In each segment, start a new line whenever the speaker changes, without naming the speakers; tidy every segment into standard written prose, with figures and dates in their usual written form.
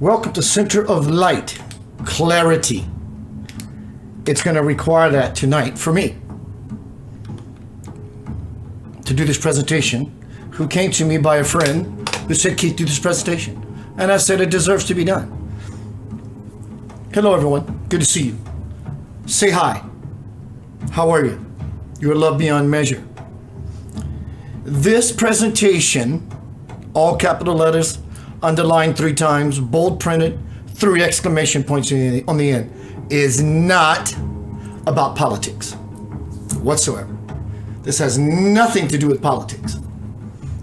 Welcome to Center of Light, Clarity. It's going to require that tonight for me to do this presentation, who came to me by a friend who said, Keith, do this presentation. And I said, it deserves to be done. Hello, everyone. Good to see you. Say hi. How are you? You are loved beyond measure. This presentation, all capital letters, underlined 3 times, bold printed, 3 exclamation points on the end, is not about politics whatsoever. This has nothing to do with politics.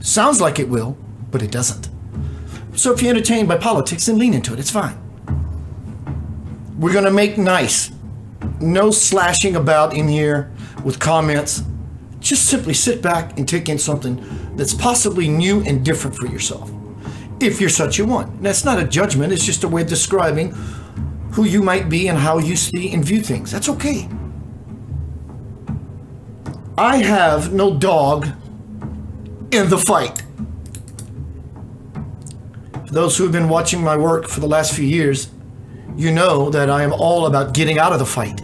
Sounds like it will, but it doesn't. So if you're entertained by politics, then lean into it. It's fine. We're going to make nice. No slashing about in here with comments. Just simply sit back and take in something that's possibly new and different for yourself, if you're such a one. And that's not a judgment. It's just a way of describing who you might be and how you see and view things. That's okay. I have no dog in the fight. For those who have been watching my work for the last few years, you know that I am all about getting out of the fight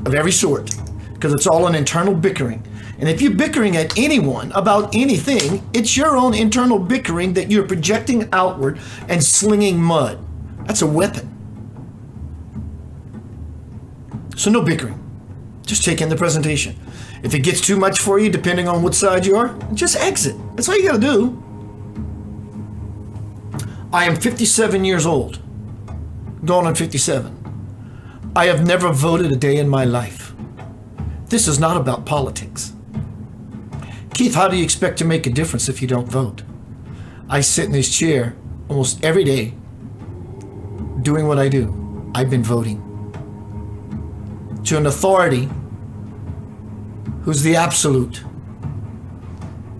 of every sort, because it's all an internal bickering. And if you're bickering at anyone about anything, it's your own internal bickering that you're projecting outward and slinging mud. That's a weapon. So no bickering. Just take in the presentation. If it gets too much for you, depending on what side you are, just exit. That's all you gotta do. I am 57 years old, going on 57. I have never voted a day in my life. This is not about politics. Keith, how do you expect to make a difference if you don't vote? I sit in this chair almost every day doing what I do. I've been voting to an authority who's the absolute.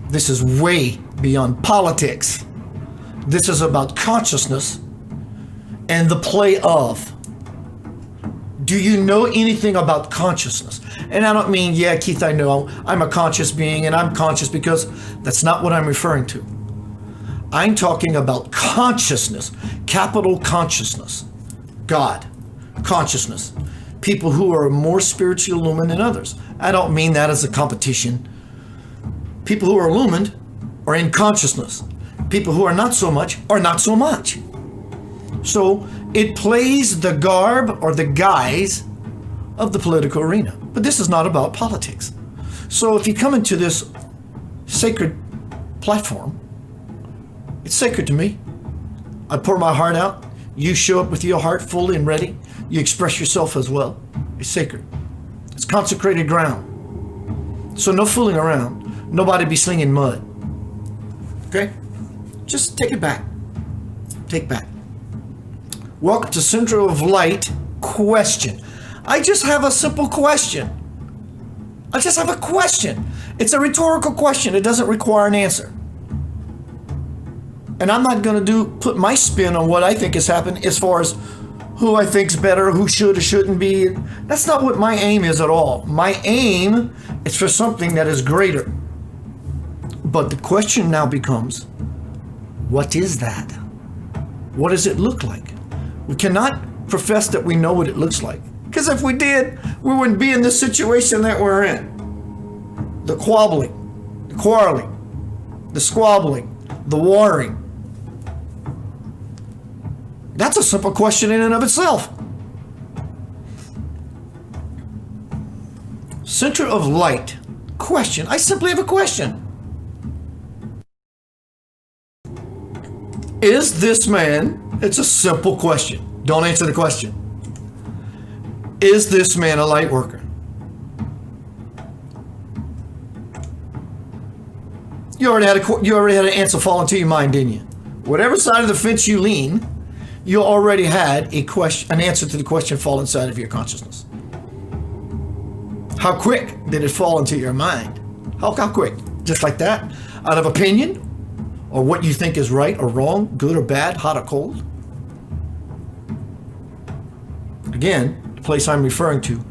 This is way beyond politics. This is about consciousness and the play of. Do you know anything about consciousness? And I don't mean, yeah, Keith, I know I'm a conscious being and I'm conscious, because that's not what I'm referring to. I'm talking about consciousness, capital consciousness, God, consciousness, people who are more spiritually illumined than others. I don't mean that as a competition. People who are illumined are in consciousness. People who are not so much are not so much. So it plays the garb or the guise of the political arena. But this is not about politics. So if you come into this sacred platform, it's sacred to me. I pour my heart out. You show up with your heart fully and ready. You express yourself as well. It's sacred. It's consecrated ground. So no fooling around. Nobody be slinging mud. Okay? Just take it back. Take back. Welcome to Center of Light. Question. I just have a simple question. I just have a question. It's a rhetorical question. It doesn't require an answer. And I'm not going to put my spin on what I think has happened as far as who I think's better, who should or shouldn't be. That's not what my aim is at all. My aim is for something that is greater. But the question now becomes, what is that? What does it look like? We cannot profess that we know what it looks like. Because if we did, we wouldn't be in this situation that we're in. The quabbling, the quarreling, the squabbling, the warring. That's a simple question in and of itself. Center of Light. Question. I simply have a question. Is this man, it's a simple question. Don't answer the question. Is this man a light worker? You already had an answer fall into your mind, didn't you? Whatever side of the fence you lean, you already had an answer to the question fall inside of your consciousness. How quick did it fall into your mind? How quick? Just like that? Out of opinion? Or what you think is right or wrong, good or bad, hot or cold? Again, the place I'm referring to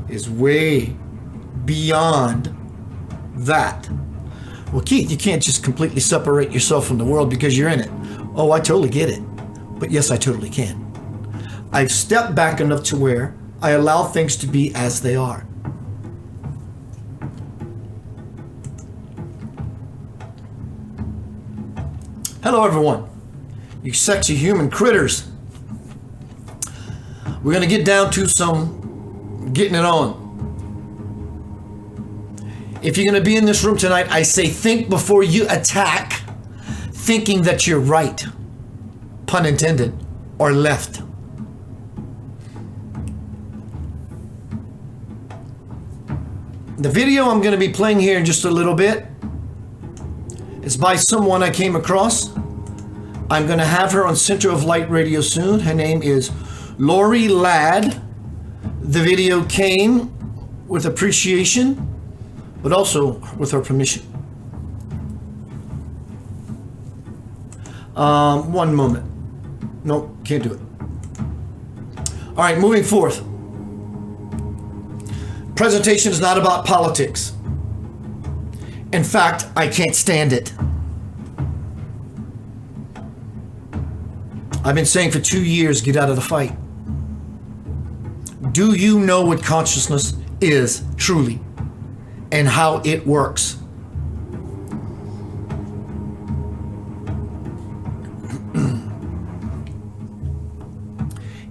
is way beyond that. Well, Keith, you can't just completely separate yourself from the world because you're in it. Oh, I totally get it. But yes, I totally can. I've stepped back enough to where I allow things to be as they are. Hello, everyone. You sexy human critters. We're going to get down to some getting it on. If you're going to be in this room tonight, I say think before you attack, thinking that you're right, pun intended, or left. The video I'm going to be playing here in just a little bit is by someone I came across. I'm going to have her on Center of Light Radio soon. Her name is Lorie Ladd. The video came with appreciation, but also with her permission. One moment. Nope, can't do it. All right, moving forth. Presentation is not about politics. In fact, I can't stand it. I've been saying for 2 years, get out of the fight. Do you know what consciousness is truly and how it works?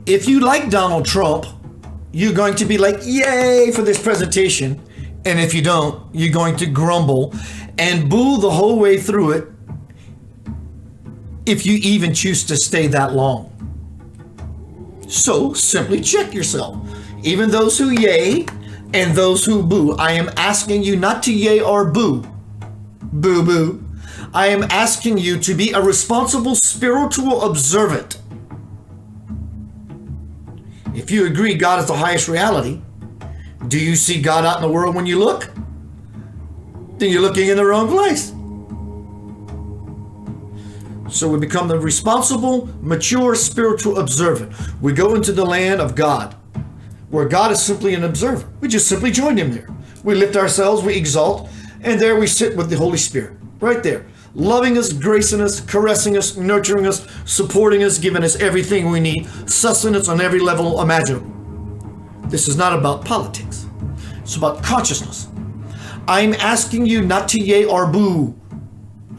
If you like Donald Trump, you're going to be like, yay for this presentation. And if you don't, you're going to grumble and boo the whole way through it, if you even choose to stay that long. So simply check yourself. Even those who yay and those who boo, I am asking you not to yay or boo. Boo boo. I am asking you to be a responsible spiritual observant. If you agree God is the highest reality, do you see God out in the world when you look? Then you're looking in the wrong place. So we become the responsible, mature, spiritual observant. We go into the land of God, where God is simply an observer. We just simply join him there. We lift ourselves, we exalt, and there we sit with the Holy Spirit, right there, loving us, gracing us, caressing us, nurturing us, supporting us, giving us everything we need, sustenance on every level imaginable. This is not about politics. It's about consciousness. I'm asking you not to yay or boo.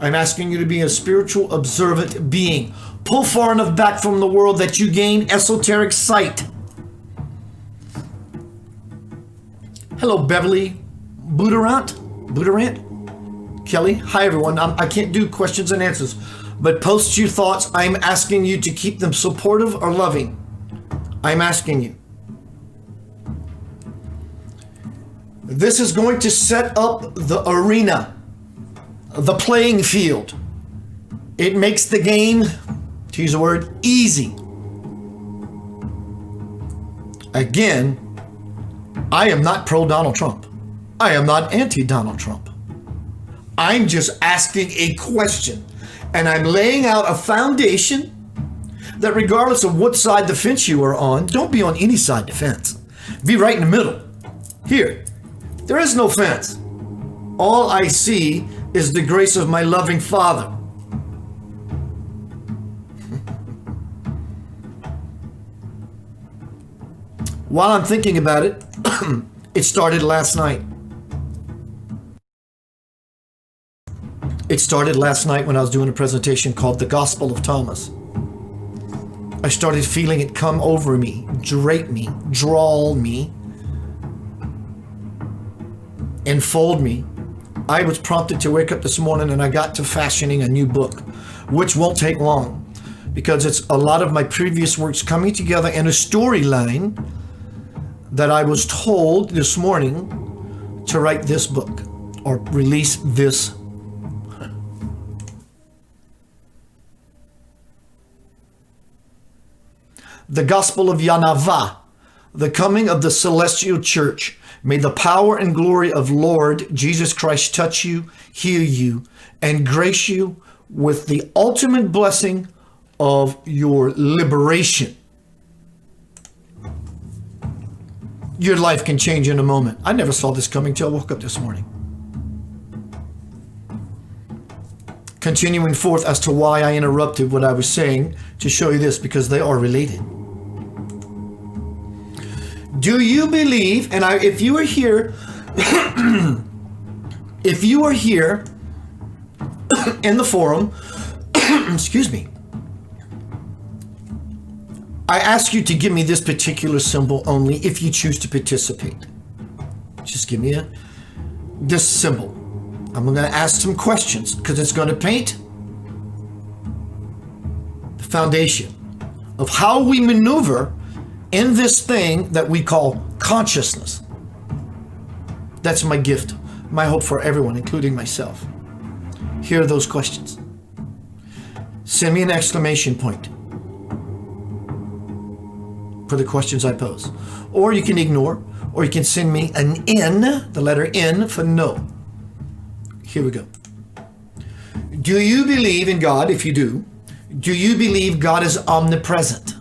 I'm asking you to be a spiritual observant being. Pull far enough back from the world that you gain esoteric sight. Hello, Beverly Buderant. Kelly. Hi, everyone. I can't do questions and answers, but post your thoughts. I'm asking you to keep them supportive or loving. I'm asking you. This is going to set up the arena, the playing field. It makes the game, to use the word, easy. Again, I am not pro-Donald Trump. I am not anti-Donald Trump. I'm just asking a question, and I'm laying out a foundation that regardless of what side the fence you are on, don't be on any side of the fence. Be right in the middle. Here, there is no fence. All I see is the grace of my loving Father. While I'm thinking about it, it started last night. It started last night when I was doing a presentation called The Gospel of Thomas. I started feeling it come over me, drape me, drawl me, enfold me. I was prompted to wake up this morning and I got to fashioning a new book, which won't take long because it's a lot of my previous works coming together in a storyline that I was told this morning to write this book or release this. The Gospel of Yanavah, the coming of the celestial church. May the power and glory of Lord Jesus Christ touch you, heal you, and grace you with the ultimate blessing of your liberation. Your life can change in a moment. I never saw this coming till I woke up this morning. continuing forth as to why I interrupted what I was saying to show you this, because they are related. Do you believe, and if you were here, if you were here in the forum, excuse me, I ask you to give me this particular symbol only if you choose to participate. Just give me this symbol. I'm going to ask some questions because it's going to paint the foundation of how we maneuver in this thing that we call consciousness. That's my gift, my hope for everyone, including myself. Here are those questions. Send me an exclamation point for the questions I pose. Or you can ignore, or you can send me an N, the letter N for no. Here we go. Do you believe in God? If you do you believe God is omnipresent?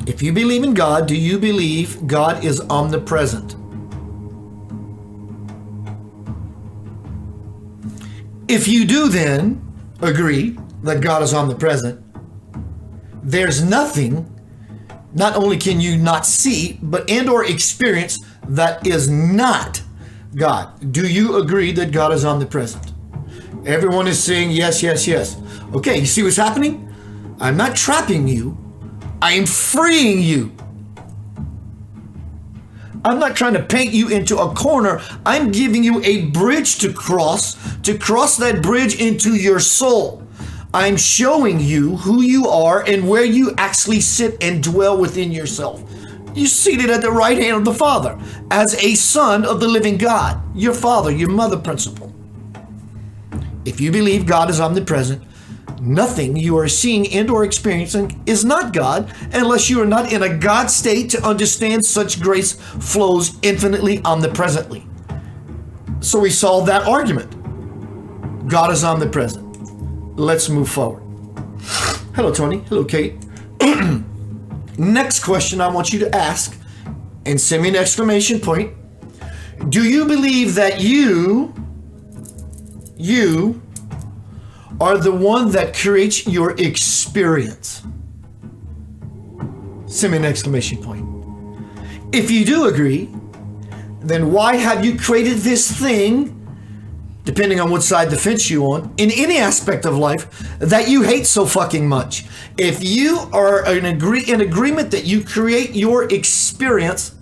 If you believe in God, do you believe God is omnipresent? If you do, then agree that God is omnipresent. There's nothing, not only can you not see, but and or experience that is not God. Do you agree that God is omnipresent? Everyone is saying yes, yes, yes. Okay, you see what's happening? I'm not trapping you. I am freeing you. I'm not trying to paint you into a corner. I'm giving you a bridge to cross that bridge into your soul. I'm showing you who you are and where you actually sit and dwell within yourself. You're seated at the right hand of the Father as a son of the living God, your father, your mother principle. If you believe God is omnipresent, nothing you are seeing and or experiencing is not God unless you are not in a God state to understand such grace flows infinitely omnipresently. So we solved that argument. God is omnipresent. Let's move forward. Hello, Tony. Hello, Kate. Next question I want you to ask, and send me an exclamation point. Do you believe that you are the one that creates your experience? Send me an exclamation point. If you do agree, then why have you created this thing, depending on what side of the fence you're on, in any aspect of life that you hate so fucking much? If you are in agreement that you create your experience,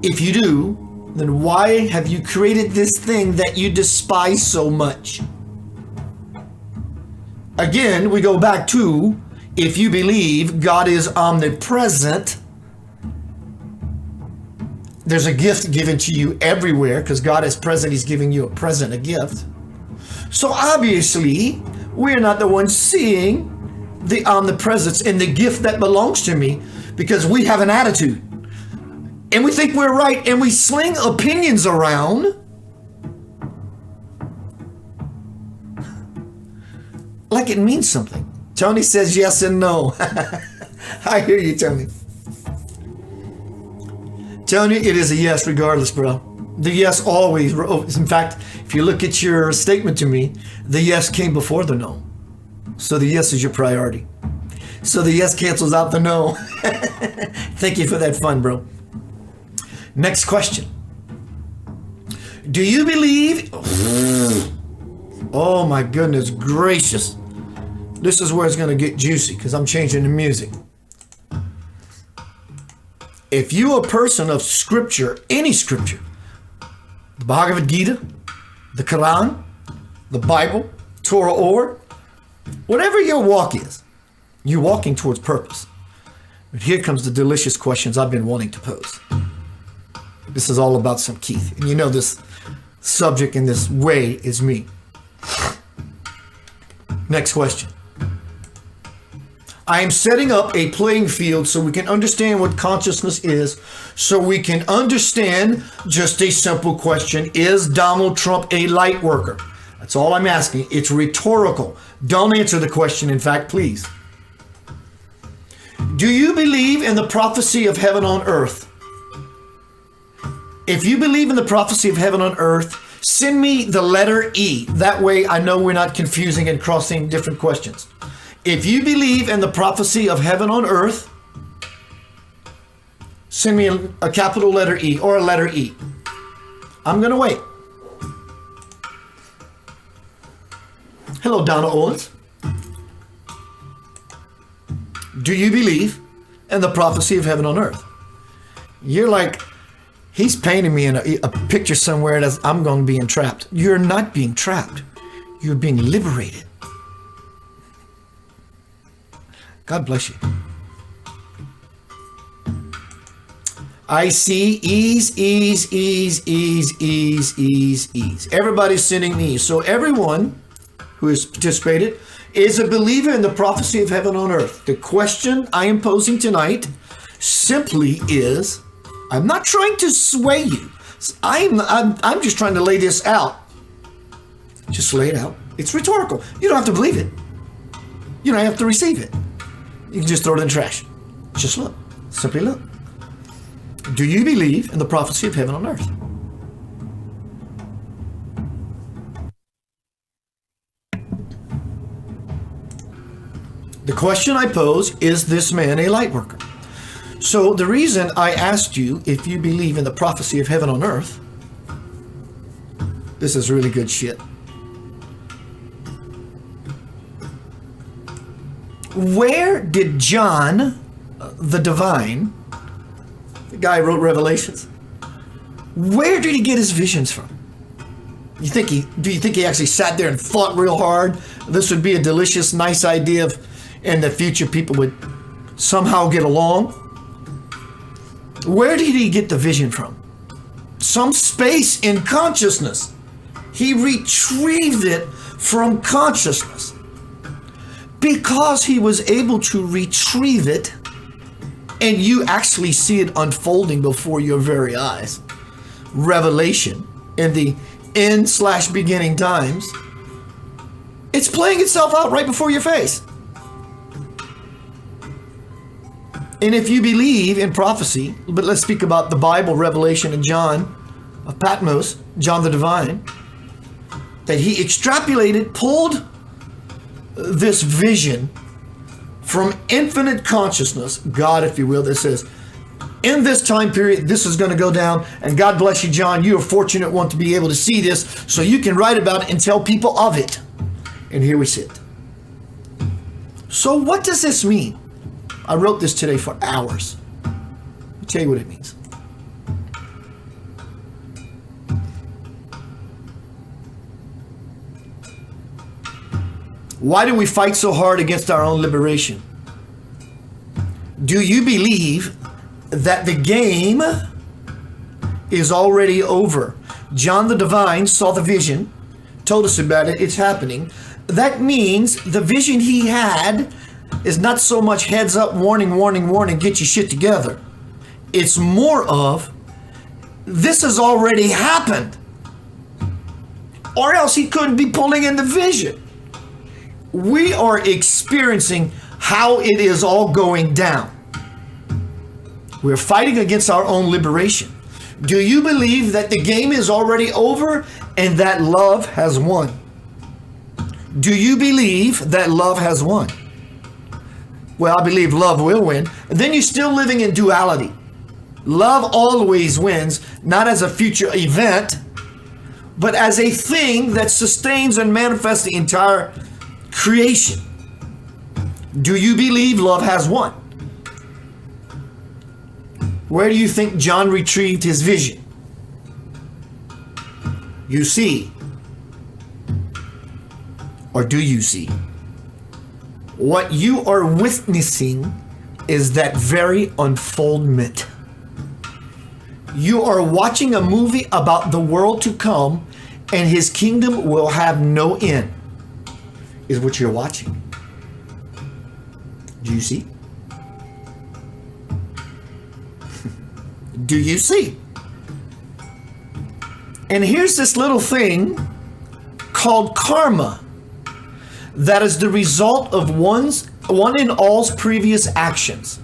if you do, then why have you created this thing that you despise so much? Again, we go back to, if you believe God is omnipresent, there's a gift given to you everywhere, because God is present. He's giving you a present, a gift. So obviously, we're not the ones seeing the omnipresence and the gift that belongs to me, because we have an attitude. And we think we're right, and we sling opinions around like it means something. Tony says yes and no. I hear you, Tony. Tony, it is a yes regardless, bro. The yes always, in fact, if you look at your statement to me, the yes came before the no. So the yes is your priority. So the yes cancels out the no. Thank you for that fun, bro. Next question. Do you believe? Oh my goodness gracious. This is where it's going to get juicy because I'm changing the music. If you're a person of scripture, any scripture, the Bhagavad Gita, the Quran, the Bible, Torah, or whatever your walk is, you're walking towards purpose. But here comes the delicious questions I've been wanting to pose. This is all about some Keith. And you know this subject in this way is me. Next question. I am setting up a playing field so we can understand what consciousness is, so we can understand just a simple question. Is Donald Trump a light worker? That's all I'm asking. It's rhetorical. Don't answer the question, in fact, please. Do you believe in the prophecy of heaven on earth? If you believe in the prophecy of heaven on earth, send me the letter E. That way I know we're not confusing and crossing different questions. If you believe in the prophecy of heaven on earth, send me a capital letter E or a letter E. I'm going to wait. Hello, Donna Owens. Do you believe in the prophecy of heaven on earth? You're like, he's painting me in a picture somewhere that I'm going to be entrapped. You're not being trapped. You're being liberated. God bless you. I see E's, E's, E's, E's, E's, E's, E's. Everybody's sending E's. So everyone who has participated is a believer in the prophecy of heaven on earth. The question I am posing tonight simply is, I'm not trying to sway you. I'm just trying to lay this out. Just lay it out. It's rhetorical. You don't have to believe it. You don't have to receive it. You can just throw it in the trash. Just look. Simply look. Do you believe in the prophecy of heaven on earth? The question I pose, is this man a light worker? So the reason I asked you if you believe in the prophecy of heaven on earth, this is really good shit. Where did John the Divine, the guy who wrote Revelations, where did he get his visions from? Do you think he actually sat there and thought real hard? This would be a delicious, nice idea of in the future people would somehow get along? Where did he get the vision from? Some space in consciousness. He retrieved it from consciousness. Because he was able to retrieve it, and you actually see it unfolding before your very eyes. Revelation in the end/beginning times. It's playing itself out right before your face. And if you believe in prophecy, but let's speak about the Bible, Revelation, and John of Patmos, John the Divine, that he extrapolated, pulled this vision from infinite consciousness, God, if you will, that says, in this time period, this is going to go down, and God bless you, John, you're a fortunate one to be able to see this, so you can write about it and tell people of it. And here we sit. So what does this mean? I wrote this today for hours. Let me tell you what it means. Why do we fight so hard against our own liberation? Do you believe that the game is already over? John the Divine saw the vision, told us about it, it's happening. That means the vision he had is not so much heads up, warning, warning, warning, get your shit together. It's more of, this has already happened. Or else he couldn't be pulling in the vision. We are experiencing how it is all going down. We're fighting against our own liberation. Do you believe that the game is already over and that love has won? Do you believe that love has won? Well, I believe love will win. And then you're still living in duality. Love always wins, not as a future event, but as a thing that sustains and manifests the entire creation. Do you believe love has won? Where do you think John retrieved his vision? You see. Or do you see? What you are witnessing is that very unfoldment. You are watching a movie about the world to come, and his kingdom will have no end, is what you're watching. Do you see? Do you see? And here's this little thing called karma. That is the result of one and all's previous actions.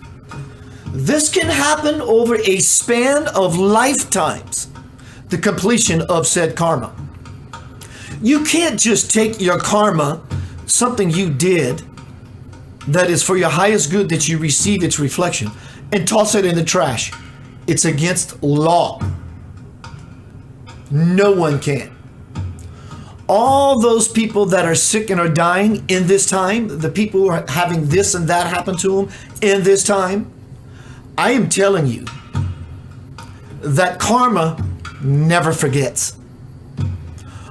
This can happen over a span of lifetimes, the completion of said karma. You can't just take your karma, something you did that is for your highest good that you receive its reflection, and toss it in the trash. It's against law. No one can. All those people that are sick and are dying in this time, the people who are having this and that happen to them in this time, I am telling you that karma never forgets.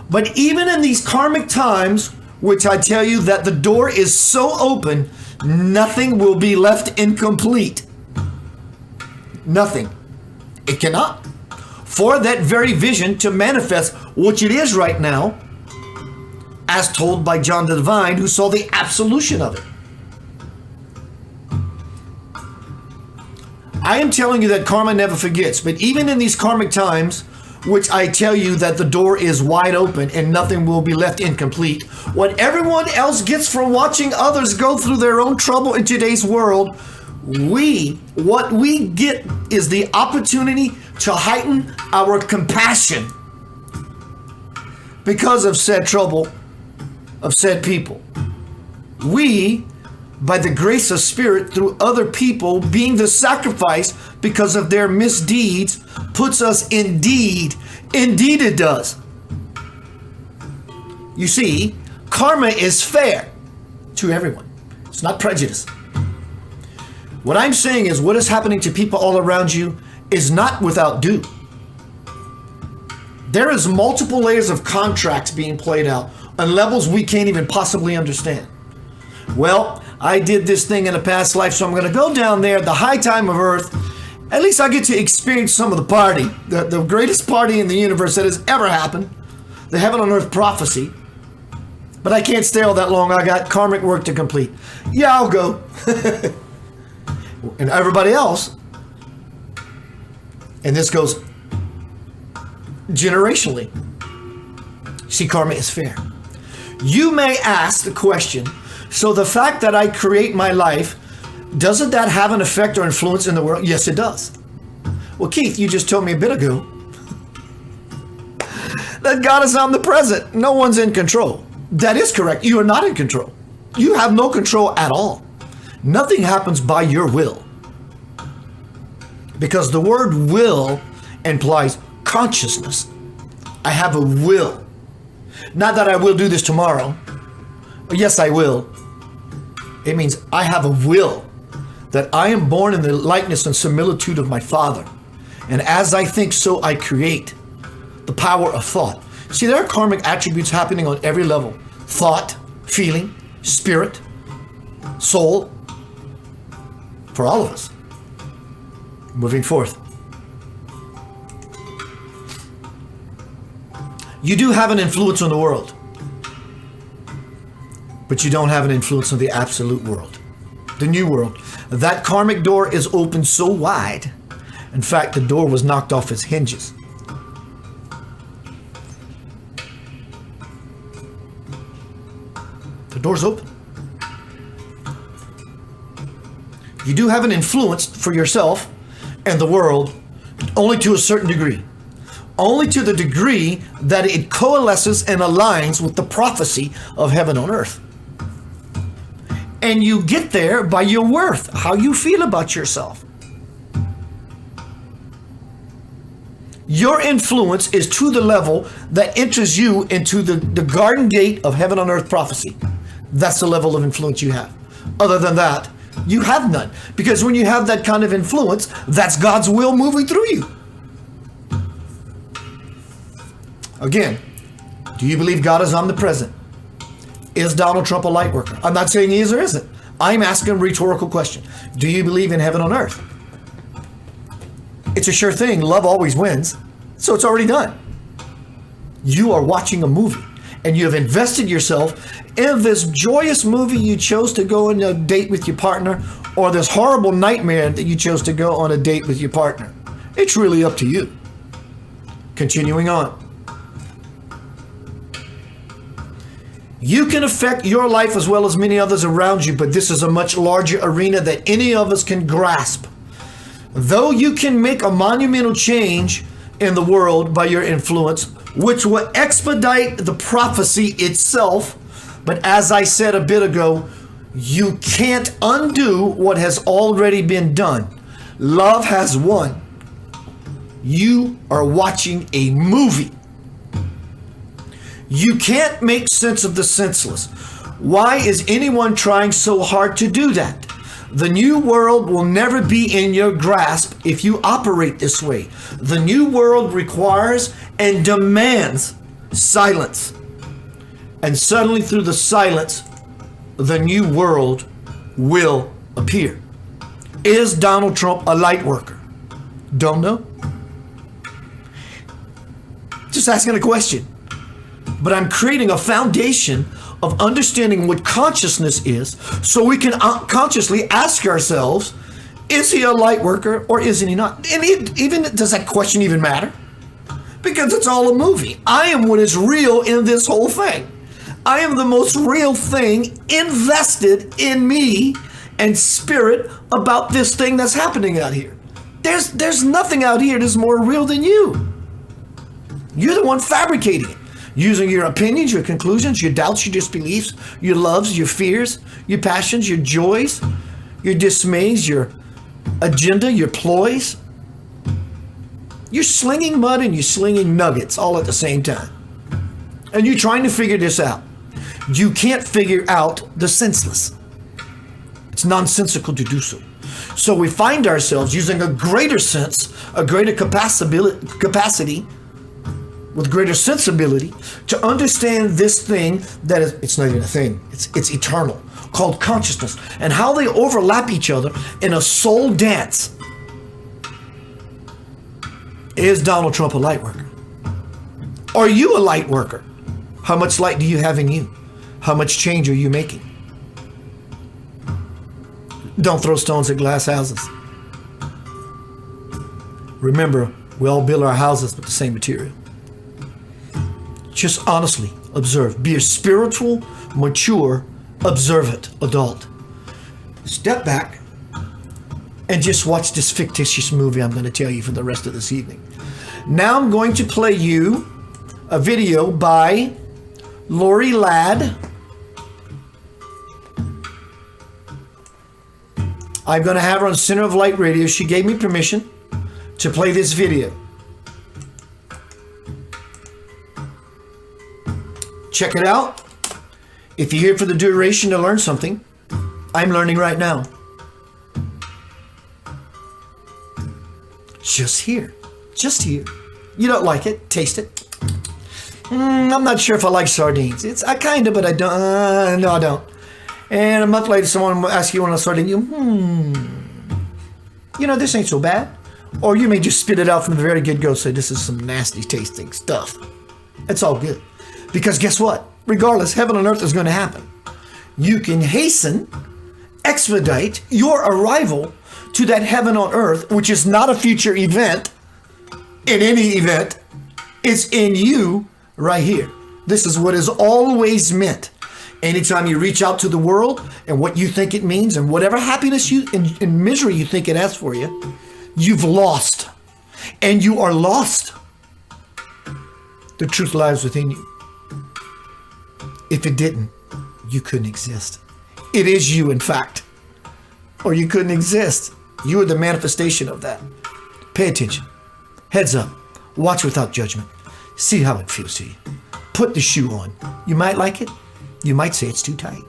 But even in these karmic times, which I tell you that the door is so open, nothing will be left incomplete. Nothing. It cannot. For that very vision to manifest, which it is right now, as told by John the Divine, who saw the absolution of it. I am telling you that karma never forgets, but even in these karmic times, which I tell you that the door is wide open and nothing will be left incomplete, what everyone else gets from watching others go through their own trouble in today's world, what we get is the opportunity to heighten our compassion because of said trouble of said people. We, by the grace of spirit through other people being the sacrifice because of their misdeeds, puts us indeed it does. You see, karma is fair to everyone. It's not prejudice. What I'm saying is what is happening to people all around you is not without due. There is multiple layers of contracts being played out on levels we can't even possibly understand. Well, I did this thing in a past life, so I'm going to go down there at the high time of earth. At least I get to experience some of the party, the greatest party in the universe that has ever happened, the heaven on earth prophecy. But I can't stay all that long. I got karmic work to complete. Yeah, I'll go. And everybody else, and this goes generationally. See, karma is fair. You may ask the question, so the fact that I create my life, doesn't that have an effect or influence in the world? Yes, it does. Well, Keith, you just told me a bit ago that God is omnipresent. No one's in control. That is correct. You are not in control. You have no control at all. Nothing happens by your will. Because the word will implies consciousness. I have a will. Not that I will do this tomorrow. Yes, I will. It means I have a will, that I am born in the likeness and similitude of my Father. And as I think, so I create. The power of thought. See, there are karmic attributes happening on every level. Thought, feeling, spirit, soul. For all of us. Moving forth. You do have an influence on the world. But you don't have an influence on the absolute world. The new world. That karmic door is open so wide. In fact, the door was knocked off its hinges. The door's open. You do have an influence for yourself and the world, only to a certain degree. Only to the degree that it coalesces and aligns with the prophecy of heaven on earth. And you get there by your worth, how you feel about yourself. Your influence is to the level that enters you into the garden gate of heaven on earth prophecy. That's the level of influence you have. Other than that, you have none. Because when you have that kind of influence, that's God's will moving through you. Again, do you believe God is omnipresent? Is Donald Trump a light worker? I'm not saying he is or isn't. I'm asking a rhetorical question. Do you believe in heaven on earth? It's a sure thing. Love always wins. So it's already done. You are watching a movie and you have invested yourself in this joyous movie you chose to go on a date with your partner, or this horrible nightmare that you chose to go on a date with your partner. It's really up to you. Continuing on. You can affect your life as well as many others around you, but this is a much larger arena that any of us can grasp. Though you can make a monumental change in the world by your influence, which will expedite the prophecy itself, but as I said a bit ago, you can't undo what has already been done. Love has won. You are watching a movie. You can't make sense of the senseless. Why is anyone trying so hard to do that? The new world will never be in your grasp if you operate this way. The new world requires and demands silence. And suddenly through the silence, the new world will appear. Is Donald Trump a light worker? Don't know. Just asking a question. But I'm creating a foundation of understanding what consciousness is so we can consciously ask ourselves, is he a light worker or isn't he not? And even does that question even matter? Because it's all a movie. I am what is real in this whole thing. I am the most real thing invested in me and spirit about this thing that's happening out here. There's nothing out here that's more real than you. You're the one fabricating it. Using your opinions, your conclusions, your doubts, your disbeliefs, your loves, your fears, your passions, your joys, your dismays, your agenda, your ploys. You're slinging mud and you're slinging nuggets all at the same time. And you're trying to figure this out. You can't figure out the senseless. It's nonsensical to do so. So we find ourselves using a greater sense, a greater capacity, with greater sensibility to understand this thing that is, it's not even a thing, it's eternal, called consciousness, and how they overlap each other in a soul dance. Is Donald Trump a light worker? Are you a light worker? How much light do you have in you? How much change are you making? Don't throw stones at glass houses. Remember, we all build our houses with the same material. Just honestly observe. Be a spiritual, mature, observant adult. Step back and just watch this fictitious movie I'm going to tell you for the rest of this evening. Now I'm going to play you a video by Lorie Ladd. I'm going to have her on Center of Light Radio. She gave me permission to play this video. Check it out. If you're here for the duration to learn something, I'm learning right now. Just here. Just here. You don't like it? Taste it. I'm not sure if I like sardines. I kind of, but I don't. No, I don't. And a month later, someone will ask you on a sardine. This ain't so bad. Or you may just spit it out from the very get-go. Say, this is some nasty tasting stuff. It's all good. Because guess what? Regardless, heaven and earth is going to happen. You can hasten, expedite your arrival to that heaven on earth, which is not a future event in any event. It's in you right here. This is what is always meant. Anytime you reach out to the world and what you think it means and whatever happiness and misery you think it has for you, you've lost. And you are lost. The truth lies within you. If it didn't, you couldn't exist. It is you, in fact, or you couldn't exist. You are the manifestation of that. Pay attention. Heads up. Watch without judgment. See how it feels to you. Put the shoe on. You might like it. You might say it's too tight.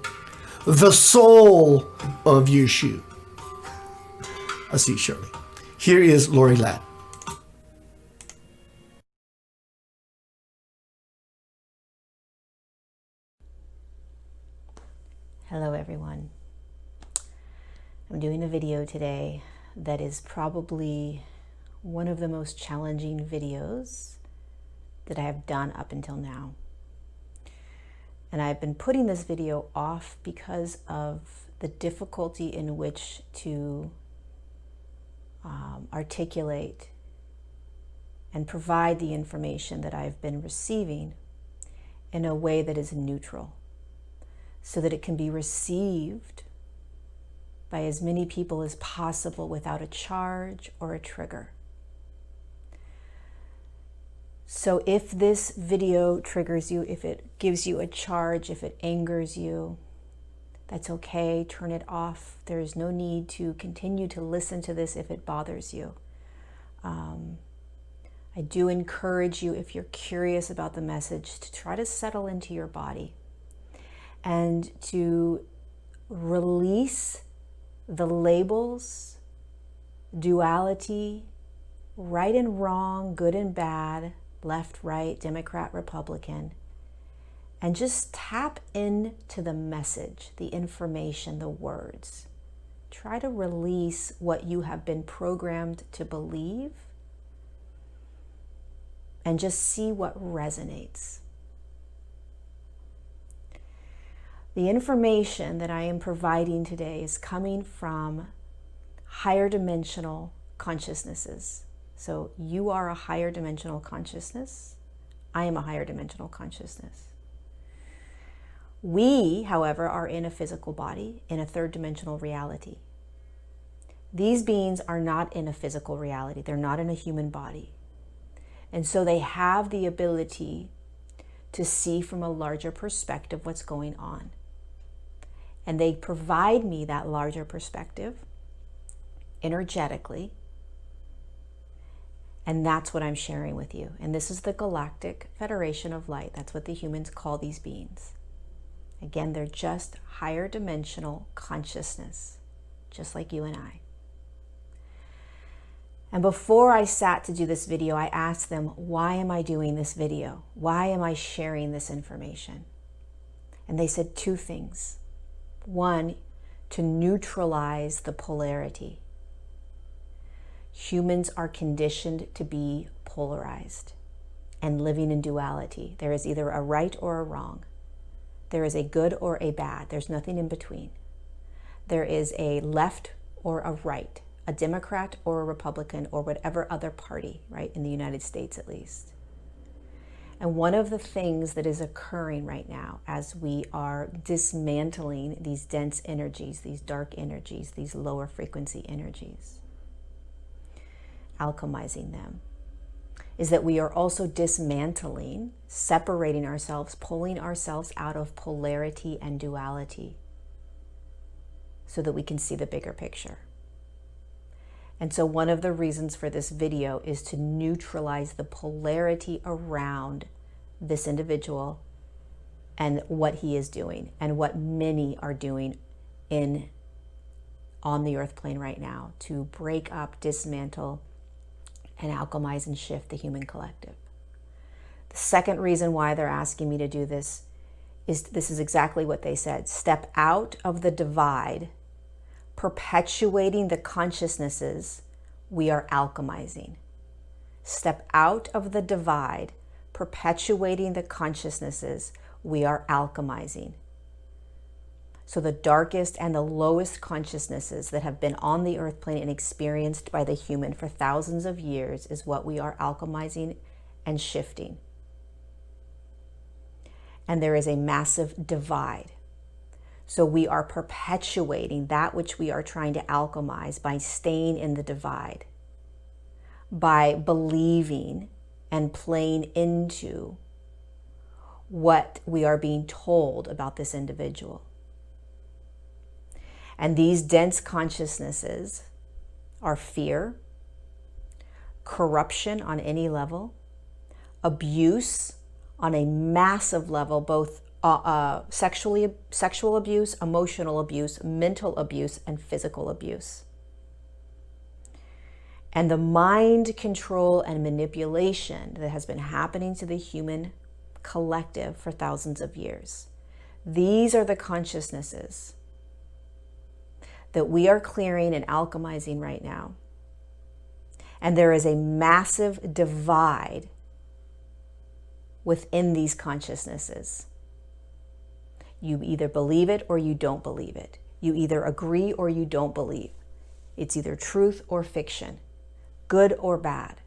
The sole of your shoe. I'll see you shortly. Here is Lorie Ladd.
Hello everyone. I'm doing a video today that is probably one of the most challenging videos that I have done up until now. And I've been putting this video off because of the difficulty in which to articulate and provide the information that I've been receiving in a way that is neutral, so that it can be received by as many people as possible without a charge or a trigger. So if this video triggers you, if it gives you a charge, if it angers you, that's okay. Turn it off. There is no need to continue to listen to this if it bothers you. I do encourage you, if you're curious about the message, to try to settle into your body and to release the labels, duality, right and wrong, good and bad, left, right, Democrat, Republican, and just tap into the message, the information, the words. Try to release what you have been programmed to believe and just see what resonates. The information that I am providing today is coming from higher dimensional consciousnesses. So you are a higher dimensional consciousness. I am a higher dimensional consciousness. We, however, are in a physical body, in a third dimensional reality. These beings are not in a physical reality. They're not in a human body. And so they have the ability to see from a larger perspective what's going on. And they provide me that larger perspective energetically. And that's what I'm sharing with you. And this is the Galactic Federation of Light. That's what the humans call these beings. Again, they're just higher dimensional consciousness, just like you and I. And before I sat to do this video, I asked them, why am I doing this video? Why am I sharing this information? And they said two things. One, to neutralize the polarity. Humans are conditioned to be polarized and living in duality. There is either a right or a wrong. There is a good or a bad. There's nothing in between. There is a left or a right, a Democrat or a Republican or whatever other party, right, in the United States at least. And one of the things that is occurring right now as we are dismantling these dense energies, these dark energies, these lower frequency energies, alchemizing them, is that we are also dismantling, separating ourselves, pulling ourselves out of polarity and duality so that we can see the bigger picture. And so one of the reasons for this video is to neutralize the polarity around this individual and what he is doing and what many are doing on the earth plane right now to break up, dismantle, and alchemize and shift the human collective. The second reason why they're asking me to do this is exactly what they said. Step out of the divide, perpetuating the consciousnesses we are alchemizing. Step out of the divide, perpetuating the consciousnesses we are alchemizing. So the darkest and the lowest consciousnesses that have been on the earth plane and experienced by the human for thousands of years is what we are alchemizing and shifting. And there is a massive divide. So we are perpetuating that which we are trying to alchemize by staying in the divide, by believing and playing into what we are being told about this individual. And these dense consciousnesses are fear, corruption on any level, abuse on a massive level, both sexual abuse, emotional abuse, mental abuse, and physical abuse. And the mind control and manipulation that has been happening to the human collective for thousands of years. These are the consciousnesses that we are clearing and alchemizing right now. And there is a massive divide within these consciousnesses. You either believe it or you don't believe it. You either agree or you don't believe. It's either truth or fiction, good or bad.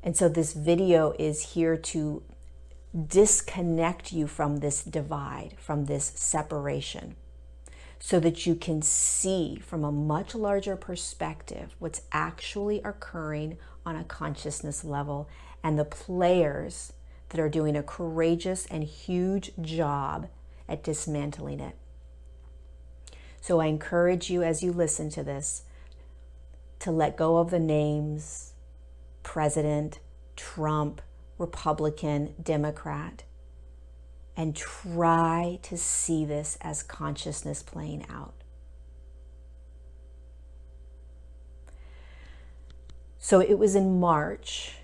And so this video is here to disconnect you from this divide, from this separation, so that you can see from a much larger perspective what's actually occurring on a consciousness level and the players that are doing a courageous and huge job at dismantling it. So I encourage you, as you listen to this, to let go of the names, President, Trump, Republican, Democrat, and try to see this as consciousness playing out. So it was in March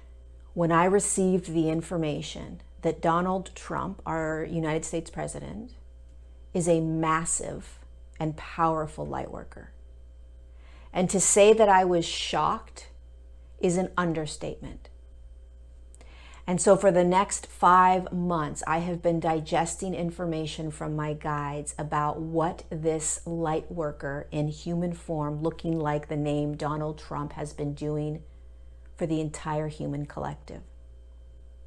when I received the information that Donald Trump, our United States president, is a massive and powerful light worker. And to say that I was shocked is an understatement. And so for the next 5 months, I have been digesting information from my guides about what this light worker in human form, looking like the name Donald Trump, has been doing for the entire human collective.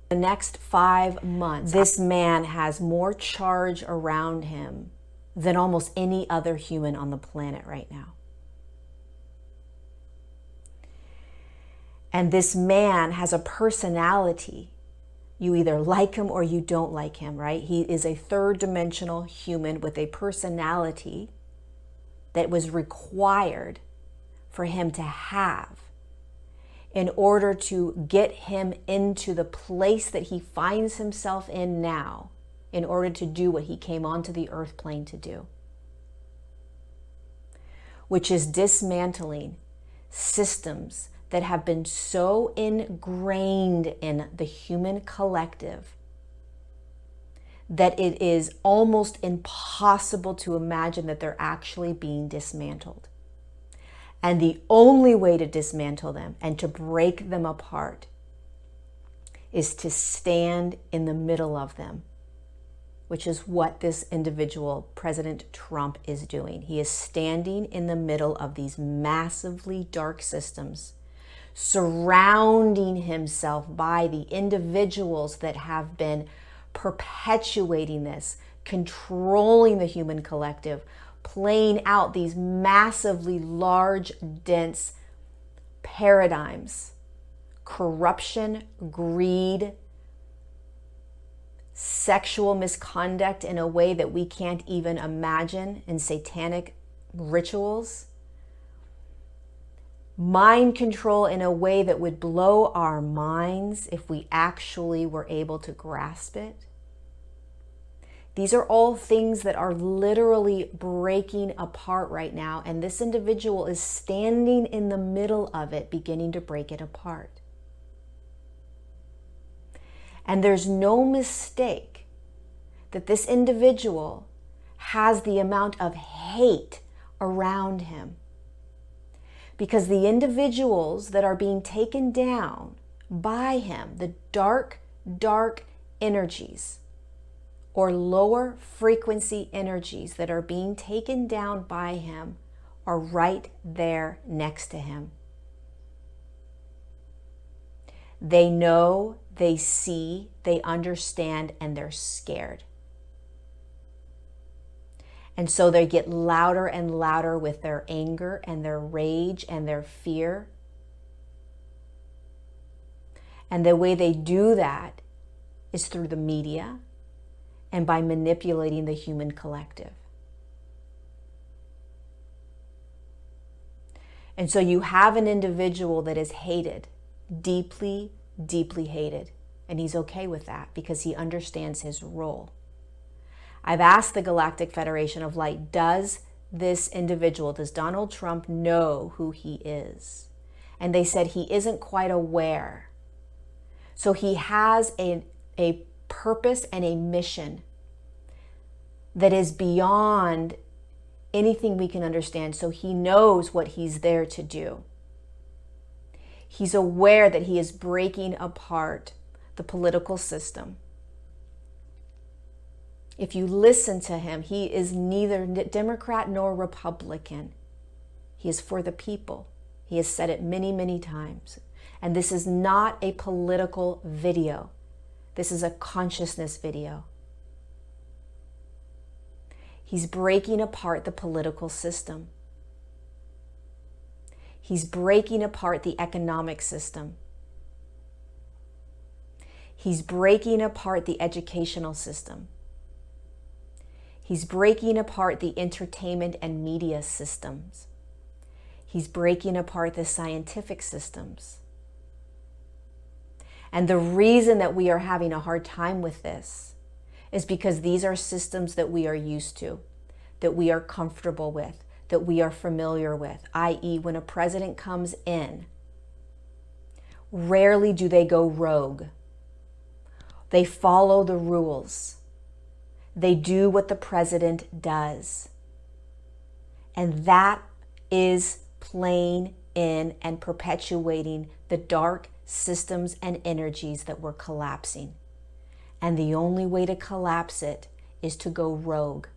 The next 5 months, this man has more charge around him than almost any other human on the planet right now. And this man has a personality. You either like him or you don't like him, right? He is a third-dimensional human with a personality that was required for him to have in order to get him into the place that he finds himself in now, in order to do what he came onto the earth plane to do, which is dismantling systems that have been so ingrained in the human collective that it is almost impossible to imagine that they're actually being dismantled. And the only way to dismantle them and to break them apart is to stand in the middle of them, which is what this individual, President Trump, is doing. He is standing in the middle of these massively dark systems, surrounding himself by the individuals that have been perpetuating this, controlling the human collective, playing out these massively large, dense paradigms: corruption, greed, sexual misconduct in a way that we can't even imagine, in satanic rituals, mind control in a way that would blow our minds if we actually were able to grasp it. These are all things that are literally breaking apart right now, and this individual is standing in the middle of it, beginning to break it apart. And there's no mistake that this individual has the amount of hate around him, because the individuals that are being taken down by him, the dark energies or lower frequency energies that are being taken down by him, are right there next to him. They know, they see, they understand, and they're scared. And so they get louder and louder with their anger and their rage and their fear. And the way they do that is through the media and by manipulating the human collective. And so you have an individual that is hated, deeply, deeply hated. And he's okay with that because he understands his role. I've asked the Galactic Federation of Light, does this individual, does Donald Trump know who he is? And they said he isn't quite aware. So he has a purpose and a mission that is beyond anything we can understand. So he knows what he's there to do. He's aware that he is breaking apart the political system. If you listen to him, he is neither Democrat nor Republican. He is for the people. He has said it many, many times. And this is not a political video. This is a consciousness video. He's breaking apart the political system. He's breaking apart the economic system. He's breaking apart the educational system. He's breaking apart the entertainment and media systems. He's breaking apart the scientific systems. And the reason that we are having a hard time with this is because these are systems that we are used to, that we are comfortable with, that we are familiar with, i.e., when a president comes in, rarely do they go rogue. They follow the rules. They do what the president does. And that is playing in and perpetuating the dark systems and energies that we're collapsing. And the only way to collapse it is to go rogue.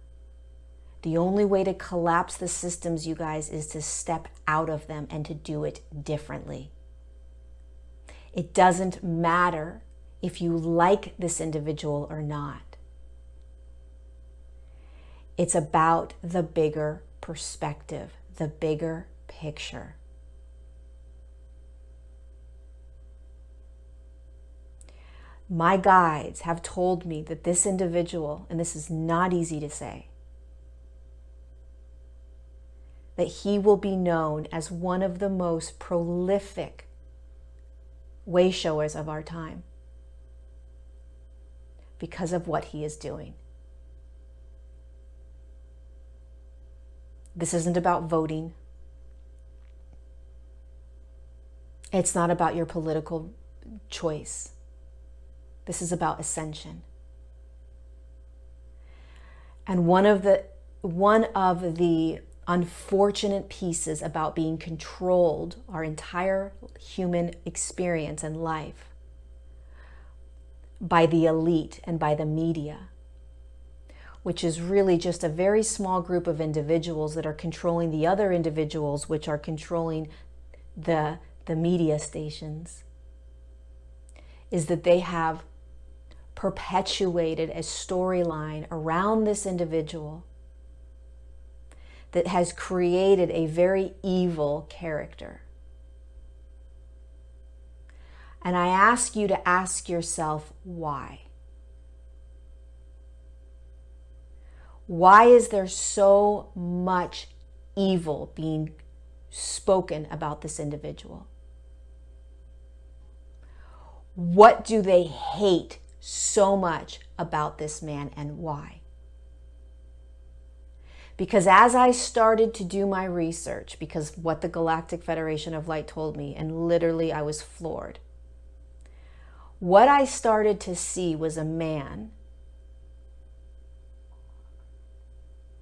The only way to collapse the systems, you guys, is to step out of them and to do it differently. It doesn't matter if you like this individual or not. It's about the bigger perspective, the bigger picture. My guides have told me that this individual, and this is not easy to say, that he will be known as one of the most prolific way showers of our time because of what he is doing. This isn't about voting. It's not about your political choice. This is about ascension. And one of the unfortunate pieces about being controlled our entire human experience and life by the elite and by the media, which is really just a very small group of individuals that are controlling the other individuals, which are controlling the media stations, is that they have perpetuated a storyline around this individual that has created a very evil character. And I ask you to ask yourself, why? Why is there so much evil being spoken about this individual? What do they hate so much about this man, and why? Because as I started to do my research, because what the Galactic Federation of Light told me, and literally I was floored, what I started to see was a man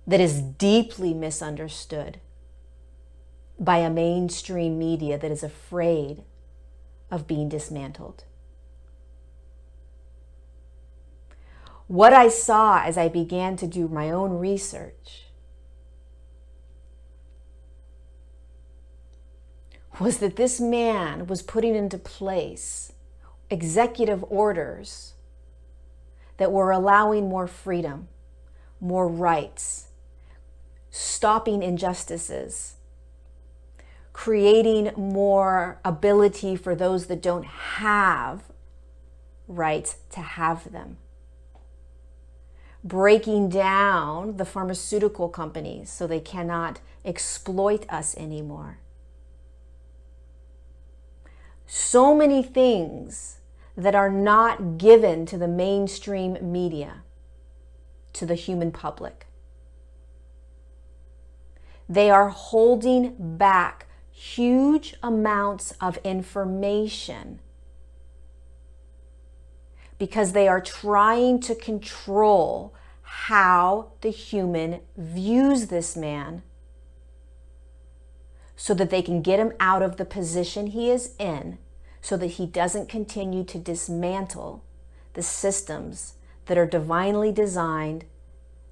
that is deeply misunderstood by a mainstream media that is afraid of being dismantled. What I saw as I began to do my own research was that this man was putting into place executive orders that were allowing more freedom, more rights, stopping injustices, creating more ability for those that don't have rights to have them, breaking down the pharmaceutical companies so they cannot exploit us anymore. So many things that are not given to the mainstream media, to the human public. They are holding back huge amounts of information because they are trying to control how the human views this man so that they can get him out of the position he is in, so that he doesn't continue to dismantle the systems that are divinely designed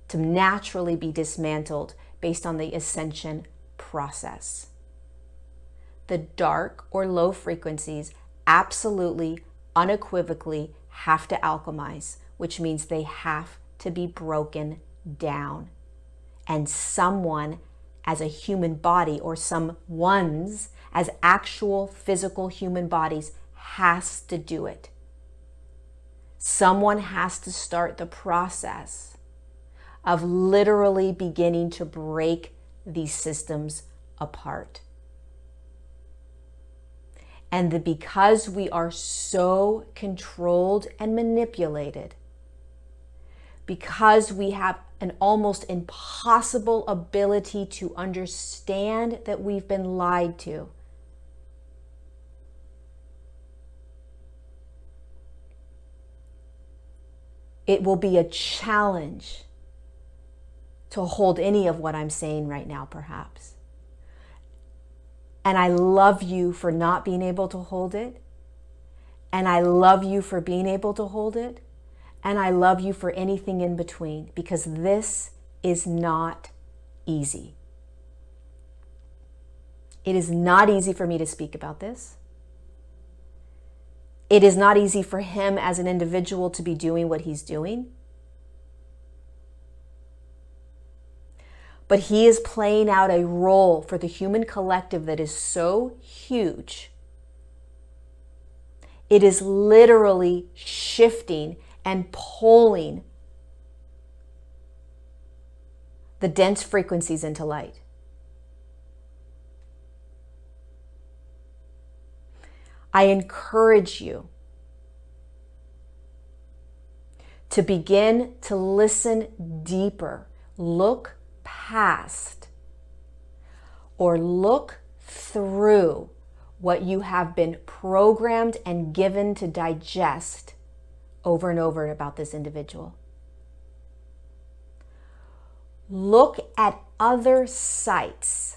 to naturally be dismantled based on the ascension process. The dark or low frequencies absolutely, unequivocally have to alchemize, which means they have to be broken down. and someone as a human body, or some ones as actual physical human bodies, has to do it. Someone has to start the process of literally beginning to break these systems apart. And because we are so controlled and manipulated, because we have an almost impossible ability to understand that we've been lied to, it will be a challenge to hold any of what I'm saying right now, perhaps. And I love you for not being able to hold it. And I love you for being able to hold it. And I love you for anything in between, because this is not easy. It is not easy for me to speak about this. It is not easy for him as an individual to be doing what he's doing. But he is playing out a role for the human collective that is so huge. It is literally shifting and pulling the dense frequencies into light. I encourage you to begin to listen deeper, look past, or look through what you have been programmed and given to digest over and over about this individual. Look at other sites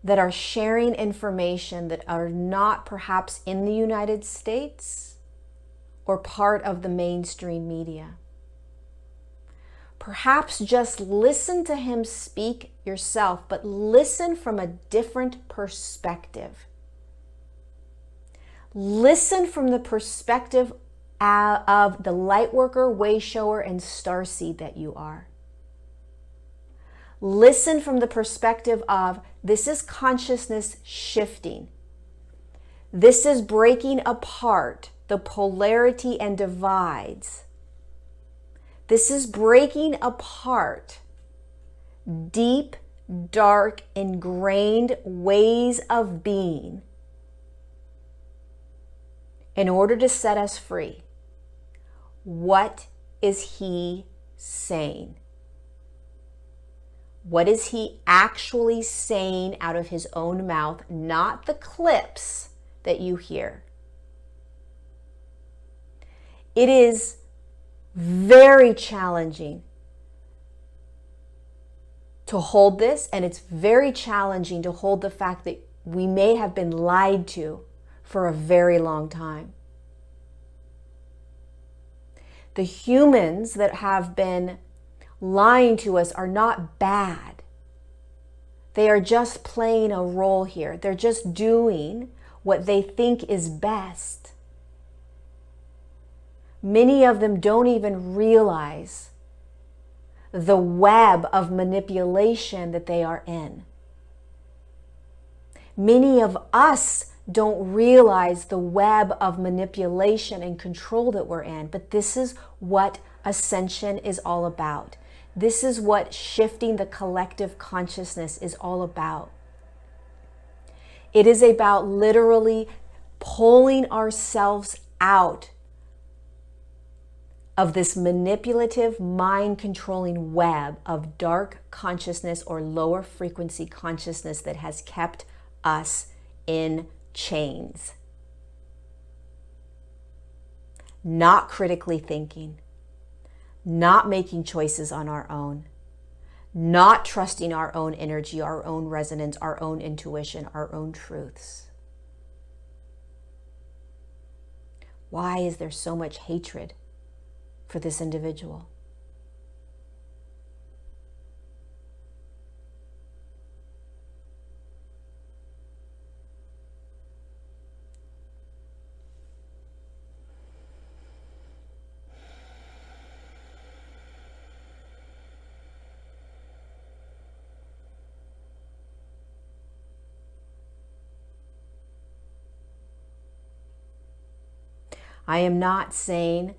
that are sharing information that are not perhaps in the United States or part of the mainstream media. Perhaps just listen to him speak yourself, but listen from a different perspective. Listen from the perspective of the Lightworker, Wayshower, and Starseed that you are. Listen from the perspective of, this is consciousness shifting. This is breaking apart the polarity and divides. This is breaking apart deep, dark, ingrained ways of being in order to set us free. What is he saying? What is he actually saying out of his own mouth, not the clips that you hear? It is very challenging to hold this, and it's very challenging to hold the fact that we may have been lied to for a very long time. The humans that have been lying to us are not bad. They are just playing a role here. They're just doing what they think is best. Many of them don't even realize the web of manipulation that they are in. Many of us don't realize the web of manipulation and control that we're in, but this is what ascension is all about. This is what shifting the collective consciousness is all about. It is about literally pulling ourselves out of this manipulative, mind-controlling web of dark consciousness or lower frequency consciousness that has kept us in chains. Not critically thinking, not making choices on our own, not trusting our own energy, our own resonance, our own intuition, our own truths. Why is there so much hatred for this individual? I am not saying